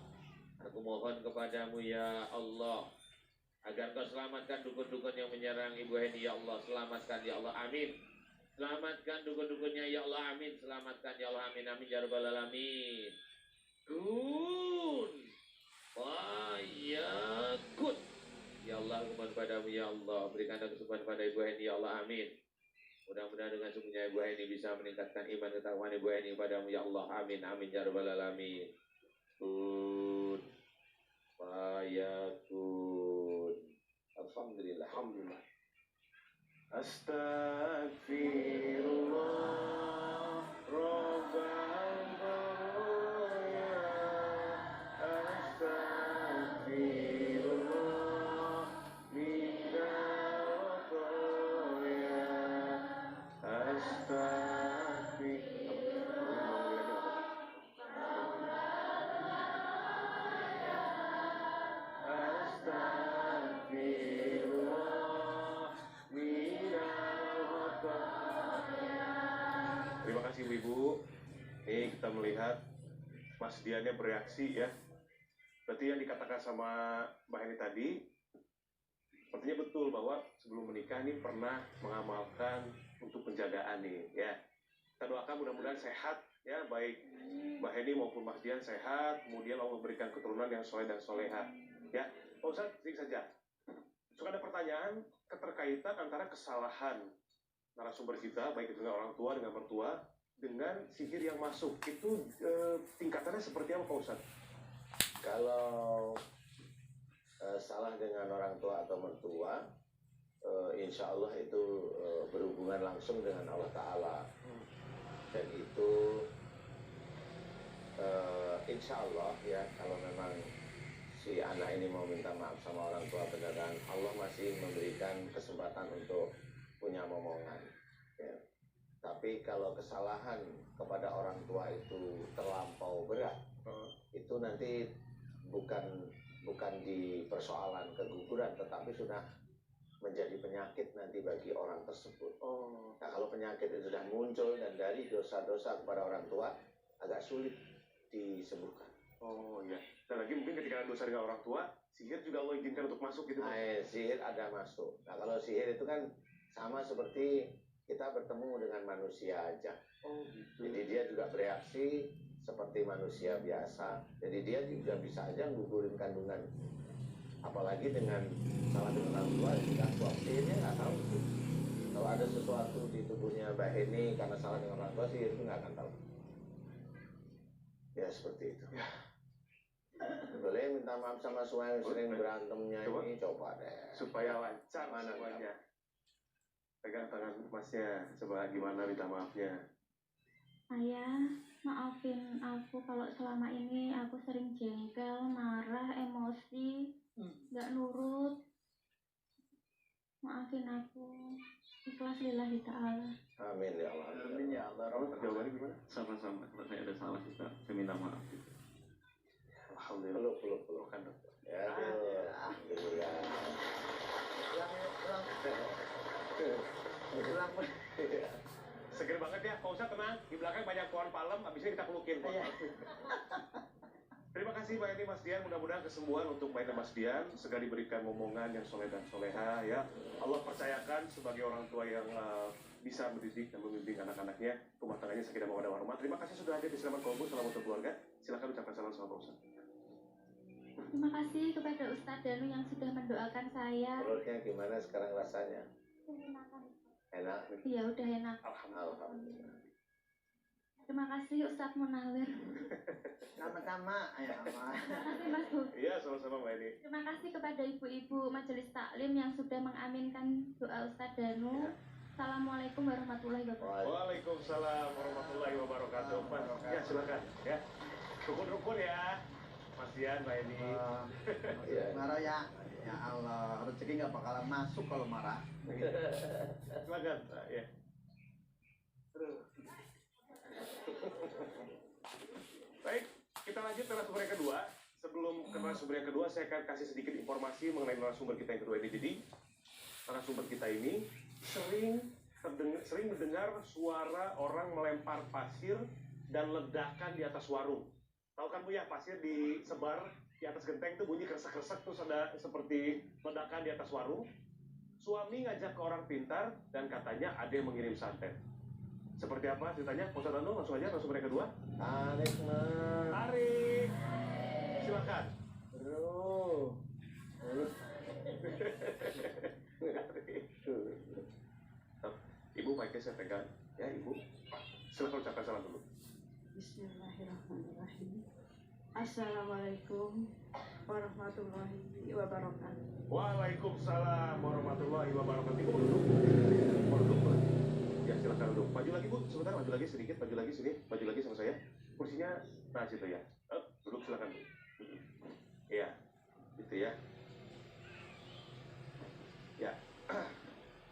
aku mohon kepadamu ya Allah, agar kau selamatkan dukun-dukun yang menyerang Ibu Heni ya Allah, selamatkan ya Allah, amin. Selamatkan dukun-dukunnya ya Allah, amin. Selamatkan ya Allah, amin amin ya rabbal alamin. Kun fayakun. Ya Allah, aku mohon padamu ya Allah, berikanlah kesembuhan pada Ibu Heni ya Allah, amin. Mudah-mudahan dengan sembuhnya Ibu Heni bisa meningkatkan iman ketakwaan Ibu Heni padamu ya Allah, amin amin ya rabbal alamin. Kun fayakun. Alhamdulillah. Alhamdulillah. Astaghfirullah Rabbal baraya. Astaghfirullah minna khotaya. Terima kasih Ibu. Ini kita melihat Mas Diannya bereaksi ya. Berarti yang dikatakan sama Mbak Heni tadi, sepertinya betul bahwa sebelum menikah ini pernah mengamalkan untuk penjagaan nih ya. Kita doakan mudah-mudahan sehat ya, baik Mbak Heni maupun Mas Dian sehat, kemudian Allah memberikan keturunan yang soleh dan soleha ya. Pak Ustadz, sedikit saja. Suka
ada pertanyaan keterkaitan antara kesalahan narasumber kita, baik itu dengan orang tua, dengan mertua, dengan sihir yang masuk. Itu tingkatannya seperti apa Pak Ustadz?
Kalau salah dengan orang tua atau mertua, insya Allah itu berhubungan langsung dengan Allah Ta'ala. Dan itu insya Allah ya, kalau memang si anak ini mau minta maaf sama orang tua, beneran Allah masih memberikan kesempatan untuk punya momongan ya. Tapi kalau kesalahan kepada orang tua itu terlampau berat, itu nanti bukan di persoalan keguguran, tetapi sudah menjadi penyakit nanti bagi orang tersebut. Nah, kalau penyakit itu sudah muncul dan dari dosa-dosa kepada orang tua, agak sulit disembuhkan.
Oh iya. Dan lagi mungkin ketika ada dosa dengan orang tua, sihir juga Allah izinkan untuk masuk gitu Pak?
Sihir ada masuk. Nah, kalau sihir itu kan sama seperti kita bertemu dengan manusia aja.
Oh gitu.
Jadi dia juga bereaksi seperti manusia biasa. Jadi dia juga bisa aja gugurin kandungan. Apalagi dengan salah dengan orang tua, kita suap sihirnya nggak tahu. Kalau ada sesuatu di tubuhnya Mbak Heni karena salah dengan orang tua, sihir itu nggak akan tahu. Ya seperti itu.
Ya.
Boleh minta maaf sama semua yang sering berantemnya ini, coba deh.
Supaya lancar
Mana
semuanya. Pegang tangan masnya, coba gimana minta maafnya.
Ayah, maafin aku kalau selama ini aku sering jengkel, marah, emosi, nggak nurut. Maafin aku, ikhlas lillahi ta'ala.
Amin ya Allah.
Amin ya Allah.
Kamu jawabannya gimana?
Sama-sama, kalau saya ada salah juga saya minta maaf gitu.
Alhamdulillah.
Peluk
Kan dok.
ya, alhamdulillah.
Pulang.
Seger banget ya, Pak Ustadz tenang. Di belakang banyak pohon palem, habis ini kita pelukin. Pak.
Iya.
Terima kasih Mbak Eni, Mas Dian. Mudah-mudahan kesembuhan untuk Mbak Eni, Mas Dian. Segera diberikan momongan yang soleh dan soleha ya. Allah percayakan sebagai orang tua yang bisa mendidik dan membimbing anak-anaknya. Rumah tangganya sakinah mawaddah warahmah. Terima kasih sudah hadir di Selamat Kolbu, salam untuk keluarga. Silakan ucapkan salam sama Pak Ustadz.
Terima kasih kepada Ustadz Danu yang sudah mendoakan saya.
Menurutnya gimana sekarang rasanya? Enak?
Iya, udah enak.
Alhamdulillah.
Terima kasih Ustadz Munawir.
Sama-sama. Ya,
Terima kasih Mas Bu.
Iya, sama-sama Mbak Eni.
Terima kasih kepada ibu-ibu majelis taklim yang sudah mengaminkan doa Ustadz Danu. Assalamualaikum warahmatullahi wabarakatuh.
Waalaikumsalam warahmatullahi wabarakatuh. Mas, ya silakan ya. Rukun-rukun ya. Mas Dian, Mbak Eni.
marah ya. Ya Allah, rezeki nggak bakalan masuk kalau marah.
Silakan. Ya. Baik, kita lanjut ke narasumber yang kedua. Sebelum ke narasumber yang kedua, saya akan kasih sedikit informasi mengenai narasumber kita yang kedua ini. Jadi, narasumber kita ini sering mendengar suara orang melempar pasir dan ledakan di atas warung. Tahu kan Bu ya, pasir disebar di atas genteng itu bunyi kresek-kresek, terus ada seperti ledakan di atas warung. Suami ngajak ke orang pintar dan katanya ada yang mengirim santet. Seperti apa ceritanya? Pak Ustadz Anu, langsung aja narasumber yang kedua.
Tarik mas.
Tarik. Silakan.
Bro.
Ibu mic-nya saya pegang. Ya Ibu. Silakan ucapkan salam dulu.
Bismillahirrahmanirrahim. Assalamualaikum warahmatullahi wabarakatuh.
Waalaikumsalam warahmatullahi wabarakatuh. Ibu duduk. Mau duduk Bu? Ya silakan duduk. Maju lagi Bu, sebentar maju lagi sedikit, maju lagi sini, maju lagi sama saya. Kursinya nah situ ya. Duduk silakan Bu. Iya, gitu ya. Ya.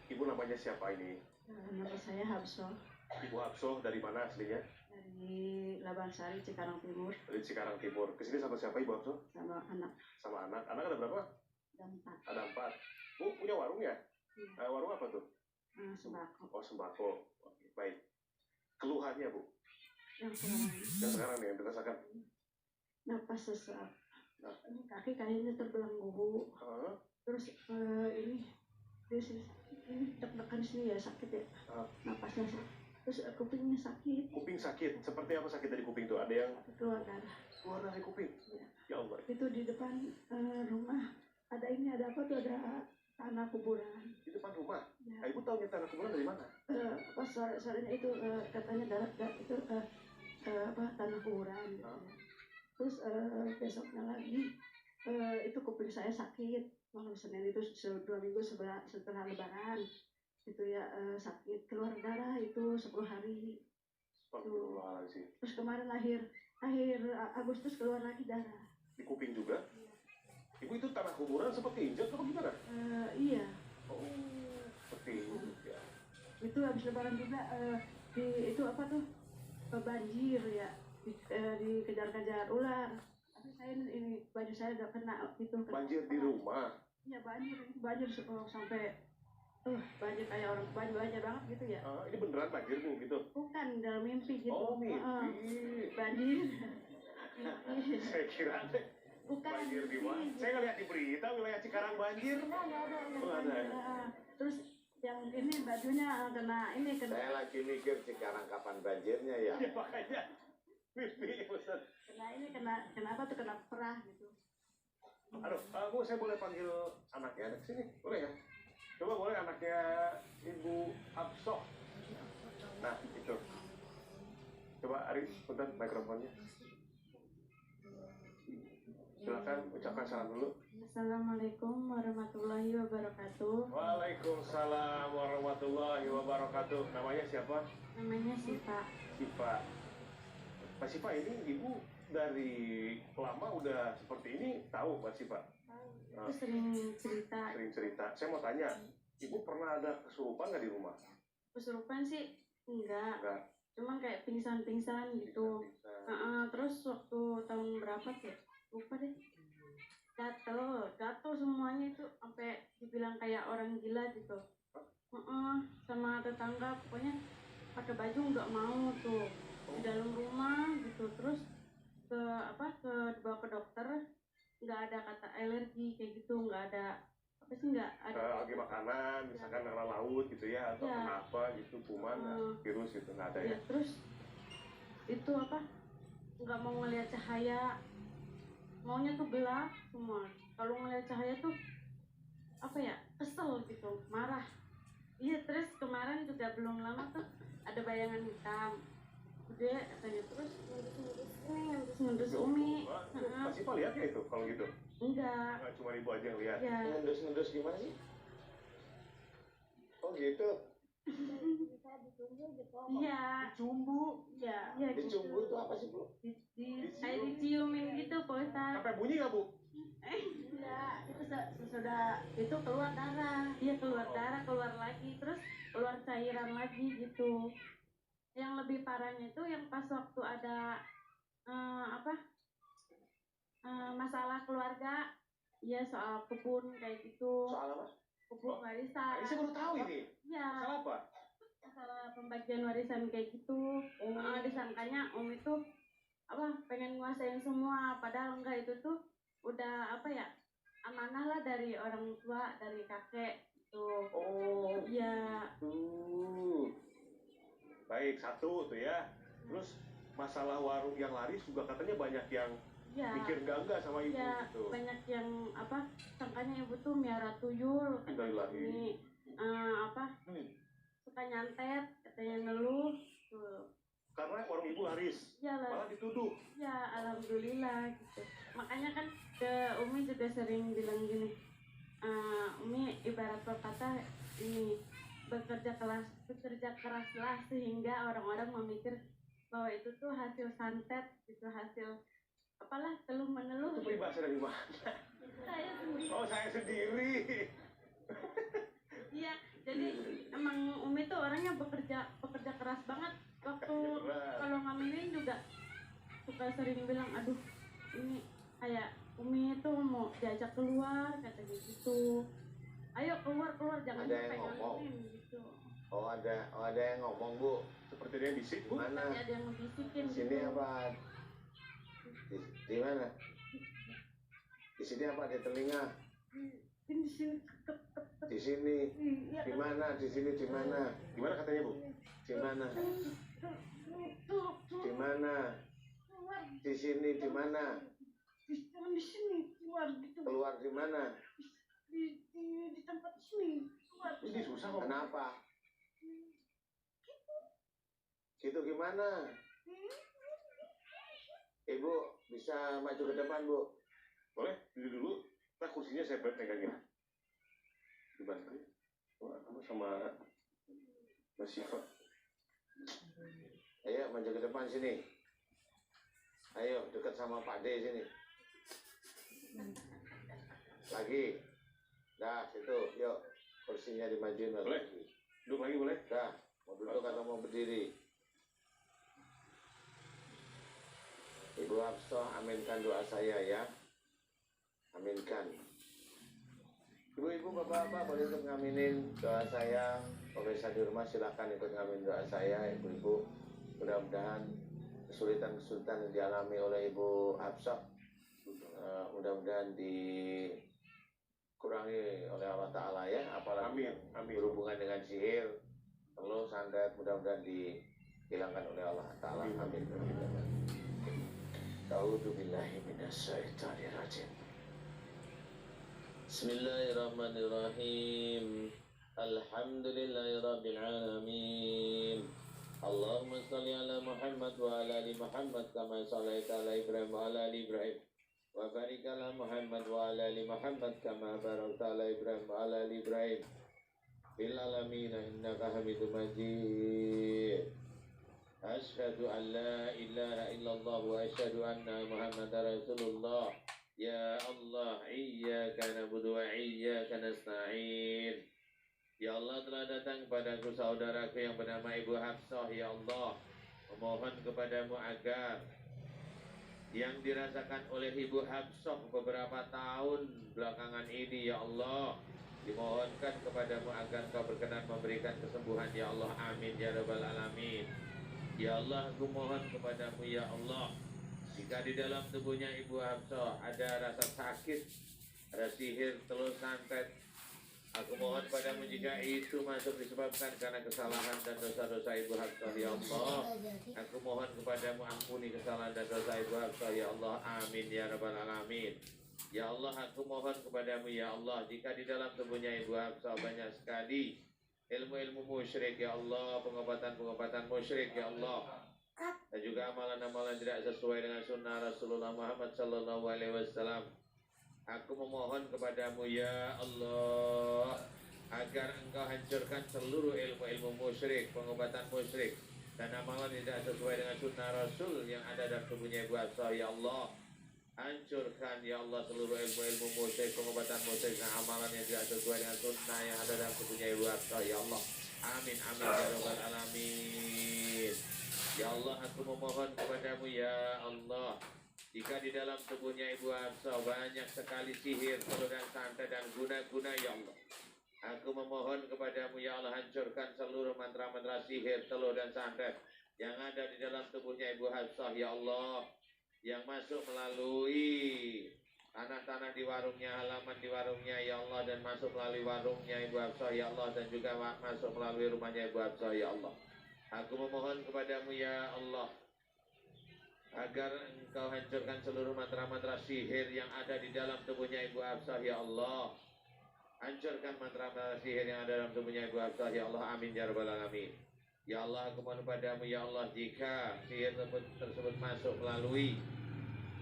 Ibu namanya siapa ini?
Nama saya Habsoh
Ibu Habsoh dari mana aslinya?
dari Labansari, Cikarang Timur,
Dari Cikarang Timur. Kesini sama siapa Ibu Habsoh?
sama anak
Sama anak. Anak ada berapa?
dan 4
Ada 4. Bu punya warung ya?
Iya.
Warung apa tuh?
sembako.
Oh sembako. Oke, baik. Keluhannya Bu,
Yang sekarang
yang sekarang nih yang dirasakan.
napas sesak,
Nah.
ini kaki kayaknya terbelenggu, terus ini deg-degan sini ya sakit ya, napasnya sakit. Terus kupingnya sakit,
Kuping sakit. Seperti apa sakit dari kuping tuh? Ada yang
keluar darah.
keluar dari kuping?
Iya.
Ya Allah.
Itu di depan rumah ada ini, ada apa tuh, ada tanah kuburan.
Di depan rumah.
Ya.
Nah, ibu tahunya tanah kuburan dari mana?
Pas sore-sorenya itu katanya itu tanah kuburan gitu.
Hah?
Terus besoknya lagi itu kuping saya sakit malam Senin itu 2 minggu setelah Lebaran itu ya sakit keluar darah itu 10 hari.
Astagfirullahaladzim.
Terus kemarin akhir Agustus keluar lagi darah.
Di kuping juga? Ibu itu tanah kuburan seperti injak atau gimana?
Iya.
Oh, seperti injak ya.
Itu habis Lebaran juga itu apa tuh banjir ya dikejar-kejar ular. Tapi saya ini baju saya udah kena itu.
Banjir di rumah.
Iya banjir sampai banjir kayak orang baju aja banget gitu ya.
Ini beneran banjir bu gitu?
Bukan dalam mimpi gitu.
Oh mimpi.
Banjir.
Saya kira deh.
Bukan
Banjir di mana?
mimpi.
Saya ngeliat di berita wilayah Cikarang banjir.
Enggak ada.
Oh, ada ya?
Terus yang ini bajunya kena.
Saya lagi mikir sekarang kapan banjirnya ya.
Ya makanya mimpi Ustaz.
Kenapa tuh kena perah gitu.
Aduh, Bu, saya boleh panggil anaknya ke sini? Boleh ya? Coba boleh anaknya Ibu Absoh. Nah, itu. Coba Arif, punten mikrofonnya. Silakan ucapkan salam dulu.
Assalamualaikum warahmatullahi wabarakatuh.
Waalaikumsalam warahmatullahi wabarakatuh. Namanya siapa?
Namanya Siva.
Siva. Mbak Siva, ini Ibu dari lama udah seperti ini tahu Mbak Siva?
Itu sering cerita.
Sering cerita. Saya mau tanya, Ibu pernah ada kesurupan nggak di rumah?
Kesurupan sih enggak.
Enggak.
Cuman kayak pingsan-pingsan gitu. Terus waktu tahun berapa ya? Lupa deh. Gatel semuanya itu sampai dibilang kayak orang gila gitu. Sama tetangga pokoknya pakai baju nggak mau tuh di dalam rumah gitu. Terus dibawa ke dokter, nggak ada kata alergi kayak gitu, nggak ada nggak ada
Lagi makanan, misalkan karena laut gitu ya, atau
Ya.
kenapa gitu, kuman, virus gitu, nggak ada ya?
ya. Terus itu nggak mau ngelihat cahaya, maunya tuh gelap semua. Kalau ngelihat cahaya tuh kesel gitu, marah. Iya, terus kemarin juga belum lama tuh ada bayangan hitam gede katanya, terus ngendus Umi.
Mbak Siva lihat ya itu kalau gitu?
Enggak.
Nggak cuma Ibu aja yang lihat?
Ya.
Ngendus gimana sih? Oh gitu.
Iya.
Dicumbu.
Iya. Iya gitu.
Dicumbu itu apa sih Bu?
Kayak diciumin gitu Pak Ustadz.
Sampai bunyi nggak Bu?
Enggak, itu sudah itu keluar darah. Iya, keluar darah, keluar lagi, terus keluar cairan lagi gitu. Yang lebih parahnya itu yang pas waktu ada masalah keluarga, ya soal kebun kayak gitu.
Soal apa?
Kebun warisan.
Ini saya baru tahu ini.
Iya.
Masalah apa?
Masalah pembagian warisan kayak gitu. Disangkanya Om itu pengen nguasain semua, padahal enggak, itu tuh udah amanah lah dari orang tua, dari kakek gitu.
Oh.
Iya.
Baik, satu tuh ya. Terus masalah warung yang laris juga katanya banyak yang
Ya.
mikir enggak sama Ibu
Ya,
gitu.
banyak yang sangkanya Ibu tuh miara tuyul,
Innalillahi.
suka nyantet, katanya ngeluh tuh.
Karena warung Ibu laris.
Ya lah.
Malah dituduh.
Ya, alhamdulillah gitu. Makanya kan ke Umi juga sering bilang gini, Umi ibarat pepatah ini, bekerja keraslah sehingga orang-orang memikir bahwa itu tuh hasil santet gitu, hasil teluh meneluh.
Itu peribahasa dari mana?
Saya sendiri.
Oh, saya sendiri.
Iya, jadi emang Umi tuh orangnya bekerja keras banget. Waktu kalau ngamilin juga suka sering bilang, aduh ini kayak Umi itu mau diajak keluar katanya gitu. Ayo keluar jangan
Ada yang
sampai
ngomong?
ngalimin gitu.
Oh ada yang ngomong Bu.
Seperti dia bisik, Bu.
Mana?
Ada yang ngebisikin
Di sini
gitu.
apa? Di mana? Di sini apa? Di telinga?
Di sini.
Di sini?
Iya.
Di mana? Di sini di mana?
Gimana katanya, Bu?
Di mana? Di mana? Di sini di mana?
Jangan di sini, keluar gitu.
Keluar di mana?
Di tempat
Ini susah kok.
Kenapa? Gitu gimana? Ibu bisa maju ke depan, Bu.
Boleh, duduk dulu. Nah, kursinya saya pegangin. Dibantu. Wah, kamu sama Mas Syifa.
Ayo maju ke depan sini. Ayo dekat sama Pak D sini. Lagi. Dah, situ. Yuk. Kursinya dimajuin lagi.
Boleh? Duduk lagi boleh?
Dah, mau duduk atau mau berdiri? Ibu Hafsah, aminkan doa saya ya. Aminkan. Ibu-ibu, bapak-bapak boleh ikut ngaminin doa saya. Pemirsa di rumah silakan ikut ngamin doa saya. Ibu-ibu, mudah-mudahan kesulitan-kesulitan yang dialami oleh Ibu Hafsah mudah-mudahan dikurangi oleh Allah Ta'ala ya. Apalagi
Amin, amin.
berhubungan dengan sihir, telur, santet, mudah-mudahan dihilangkan oleh Allah Ta'ala. Amin. A'udzu billahi minasyaitonir rajim. Bismillahirrahmanirrahim. Alhamdulillahirabbil alamin. Allahumma shalli ala Muhammad wa ala ali Muhammad kama shallaita ala Ibrahim wa ala ali Ibrahim. Wa barik ala Muhammad wa ala ali Muhammad kama barakta ala Ibrahim wa ala ali Ibrahim. Fil alamin innaka Hamidum Majid. Asyhadu an la ilaha illallah wa asyhadu anna Muhammadar Rasulullah. Ya Allah, iyyaka na'budu wa iyyaka nasta'in. Ya Allah, telah datang kepadaku saudaraku yang bernama Ibu Hafsah. Ya Allah, memohon kepadamu agar yang dirasakan oleh Ibu Hafsah beberapa tahun belakangan ini, ya Allah, dimohonkan kepadamu agar kau berkenan memberikan kesembuhan, ya Allah. Amin ya rabbal alamin. Ya Allah, aku mohon kepadamu ya Allah, jika di dalam tubuhnya Ibu Hafsah ada rasa sakit, ada sihir, telur santet, aku mohon padamu jika itu masuk disebabkan karena kesalahan dan dosa-dosa Ibu Hafsah, ya Allah, aku mohon kepadamu ampuni kesalahan dan dosa Ibu Hafsah, ya Allah. Amin ya rabbal alamin. Ya Allah, aku mohon kepadamu ya Allah, jika di dalam tubuhnya Ibu Hafsah banyak sekali ilmu-ilmu musyrik, ya Allah, pengobatan-pengobatan musyrik, ya Allah, dan juga amalan-amalan tidak sesuai dengan sunnah Rasulullah Muhammad sallallahu alaihi wasallam. Aku memohon kepadamu ya Allah agar engkau hancurkan seluruh ilmu-ilmu musyrik, pengobatan musyrik, dan amalan tidak sesuai dengan sunnah Rasul yang ada dalam tubuhnya Ibu Hafsah, ya Allah. Hancurkan ya Allah seluruh ilmu-ilmu musyrik, pengobatan musyrik, dan amalan yang tidak sesuai dengan sunnah yang ada dalam tubuhnya Ibu Hafsah, ya Allah. Amin amin ya rabbal alamin. Ya Allah, aku memohon kepadamu ya Allah, jika di dalam tubuhnya Ibu Hafsah banyak sekali sihir, telur dan santet dan guna-guna, ya Allah, aku memohon kepadamu ya Allah, hancurkan seluruh mantra-mantra sihir, telur dan santet yang ada di dalam tubuhnya Ibu Hafsah, ya Allah, yang masuk melalui tanah-tanah di warungnya, halaman di warungnya, ya Allah, dan masuk melalui warungnya Ibu Hafsah, ya Allah, dan juga masuk melalui rumahnya Ibu Hafsah, ya Allah. Aku memohon kepadamu ya Allah agar engkau hancurkan seluruh mantra-mantra sihir yang ada di dalam tubuhnya Ibu Hafsah, ya Allah. Hancurkan mantra-mantra sihir yang ada dalam tubuhnya Ibu Hafsah, ya Allah. Amin ya rabbal alamin. Ya Allah, aku mohon padamu ya Allah, jika sihir tersebut masuk melalui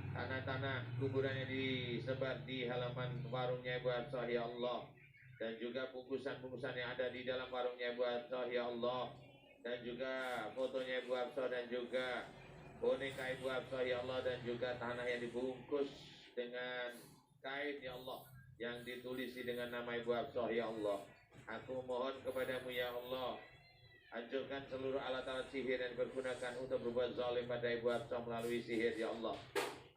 tanah-tanah kuburan yang disebar di halaman warungnya Ibu Hafsah, ya Allah, dan juga bungkusan-bungkusan yang ada di dalam warungnya Ibu Hafsah, ya Allah, dan juga fotonya Ibu Hafsah, dan juga boneka Ibu Hafsah, ya Allah, dan juga tanah yang dibungkus dengan kain, ya Allah, yang ditulisi dengan nama Ibu Hafsah, ya Allah. Aku mohon kepadamu ya Allah, hancurkan seluruh alat-alat sihir yang digunakan untuk berbuat zalim pada Ibu Hafsah melalui sihir, ya Allah.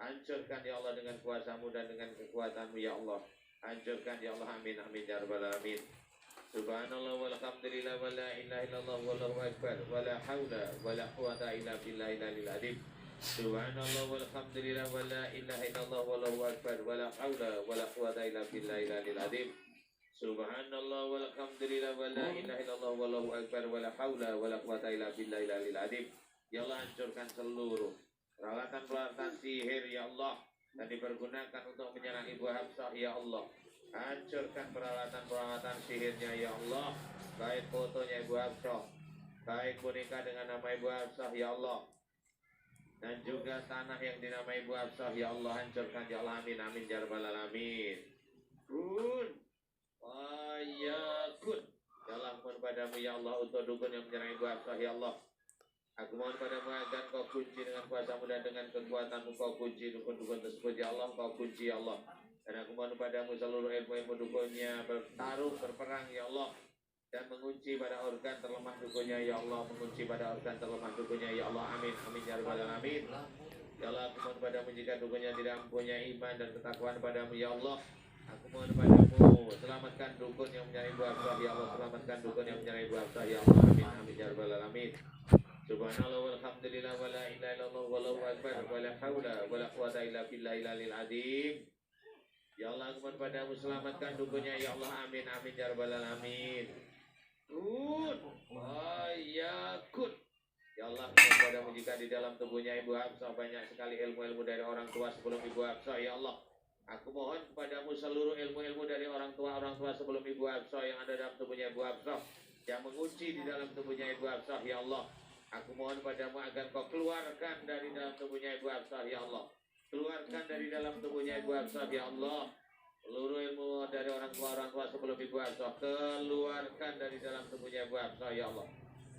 Hancurkan ya Allah dengan kuasamu dan dengan kekuatanmu, ya Allah. Hancurkan ya Allah. Amin amin ya rabbal alamin. Subhanallah walhamdulillah wa la ilaha illallah wallahu akbar wa la hawla wa la quwata illa billahil aliyil azim. Subhanallah walhamdulillah wa la ilaha illallah wallahu akbar wa la hawla wa la quwata illa billahil aliyil azim. Subhanallah walhamdulillah wa la ilaha illallah wallahu akbar wa la hawla wa la quwata illa billahil aliyil azim. Ya Allah, hancurkan seluruh peralatan-peralatan sihir, ya Allah, dan dipergunakan untuk menyerang Ibu Hafsah, ya Allah.
Hancurkan peralatan-peralatan sihirnya ya Allah. Baik fotonya Ibu Hafsah, baik boneka dengan nama Ibu Hafsah ya Allah, dan juga tanah yang dinamai Ibu Hafsah ya Allah, hancurkan ya Allah. Amin amin ya rabbal alamin. Kun fayakun. Ya Allah, mohon padamu ya Allah untuk dukun yang menyerang Ibu Hafsah ya Allah. Aku mohon padamu agar kau kunci dengan kuasamu dan dengan kekuatanmu, kau kunci dukun-dukun tersebut ya Allah, kau kunci ya Allah. Dan aku mohon padamu seluruh ilmu-ilmu dukunnya bertarung, berperang ya Allah, dan mengunci pada organ terlemah dukunnya ya Allah, mengunci pada organ terlemah dukunnya ya Allah. Amin amin ya rabbal alamin. Ya Allah, aku mohon padamu jika dukunnya tidak mempunyai iman dan ketakwaan padamu ya Allah, aku mohon padamu selamatkan dukun yang menyerang Ibu Hafsah ya Allah, selamatkan dukun yang menyerang Ibu Hafsah ya Allah. Amin amin ya rabbal alamin. Subhanallah walhamdulillah wala ilaha illallah wallahu akbar wala haula wala quwata illa billahil aliyil azim. Ya Allah, aku mohon padamu selamatkan dukunnya ya Allah. Amin amin ya rabbal alamin. Kun fayakun. Ya Allah, aku mohon padamu jika di dalam tubuhnya Ibu Hafsah banyak sekali ilmu-ilmu dari orang tua sebelum Ibu Hafsah ya Allah, aku mohon kepadamu seluruh ilmu-ilmu dari orang tua sebelum Ibu Hafsah yang ada dalam tubuhnya Ibu Hafsah, yang mengunci di dalam tubuhnya Ibu Hafsah ya Allah, aku mohon padamu agar kau keluarkan dari dalam tubuhnya Ibu Hafsah ya Allah, keluarkan dari dalam tubuhnya Ibu Hafsah ya Allah seluruh ilmu dari orang tua sebelum Ibu Hafsah, keluarkan dari dalam tubuhnya Ibu Hafsah ya Allah,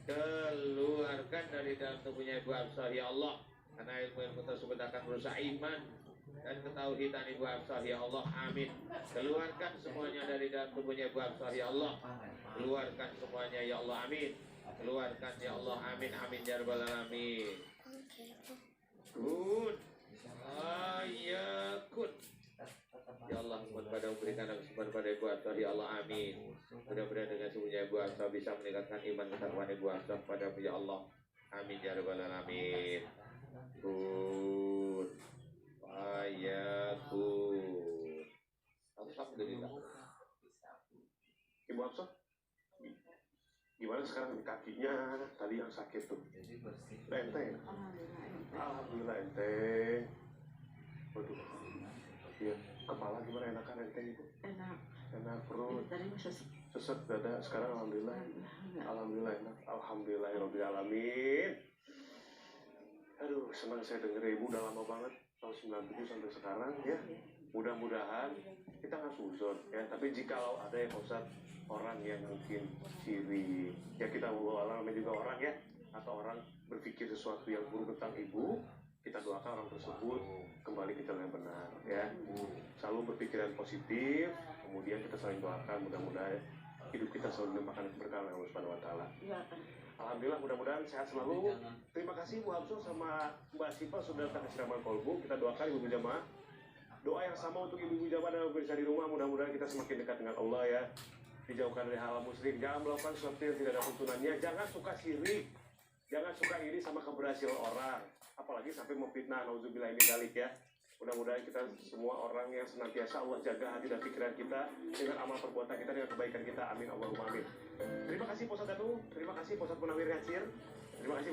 keluarkan dari dalam tubuhnya Ibu Hafsah ya Allah, karena ilmu-ilmu tersebut akan merusak iman dan ketauhidan Ibu Hafsah ya Allah. Amin. Keluarkan semuanya dari dalam tubuhnya Ibu Hafsah ya Allah, keluarkan semuanya ya Allah. Amin. Keluarkan ya Allah. Amin amin ya rabbal alamin. Kun fayakun. Ya Allah, mohon padamu berikan kesempatan pada Ibu Hafsah ya Allah. Amin. Mudah-mudahan dengan semuanya Ibu Hafsah bisa meningkatkan iman ketakwaan Ibu Hafsah padamu ya Allah. Amin ya rabbal alamin. Kun fayakun. Alhamdulillah.
Ibu Hafsah, gimana sekarang di kakinya? Tadi yang sakit tuh. Udah enteng? Alhamdulillah enteng. Waduh. Iya, kepala gimana, enakan enteng itu? Enak perut. Sesek dada sekarang alhamdulillah. Alhamdulillah enak. Alhamdulillahirabbil alamin. Aduh, senang saya denger Ibu udah lama banget, tahun 97 sampai sekarang ya. Mudah-mudahan kita nggak suzon ya, tapi jikalau ada yang Ustaz, orang yang mungkin ciri ya, kita namanya juga orang ya, atau orang berpikir sesuatu yang buruk tentang Ibu, kita doakan orang tersebut kembali ke jalan yang benar ya. Selalu berpikiran positif, kemudian kita saling doakan, mudah-mudahan hidup kita selalu dimakan keberkahan oleh Allah Subhanahu wa taala. Alhamdulillah, mudah-mudahan sehat selalu. Terima kasih Bu Hafsah sama Mbak Siva sudah datang ke Siraman Kolbu. Kita doakan ibu jamaah. Doa yang sama untuk ibu jamaah dan pemirsa di rumah, mudah-mudahan kita semakin dekat dengan Allah ya. Dijauhkan dari hal musyrik, jangan melakukan sesuatu yang tidak ada tuntunannya, jangan suka syirik, jangan suka iri sama keberhasilan orang, apalagi sampai memfitnah, nauzubillah min dzalik ya. Mudah-mudahan kita semua orang yang senantiasa Allah jaga hati dan pikiran kita dengan amal perbuatan kita, dengan kebaikan kita. Amin Allahumma amin. Terima kasih Pak Ustadz Datu, terima kasih Pak Ustadz Munawir Yasir, terima kasih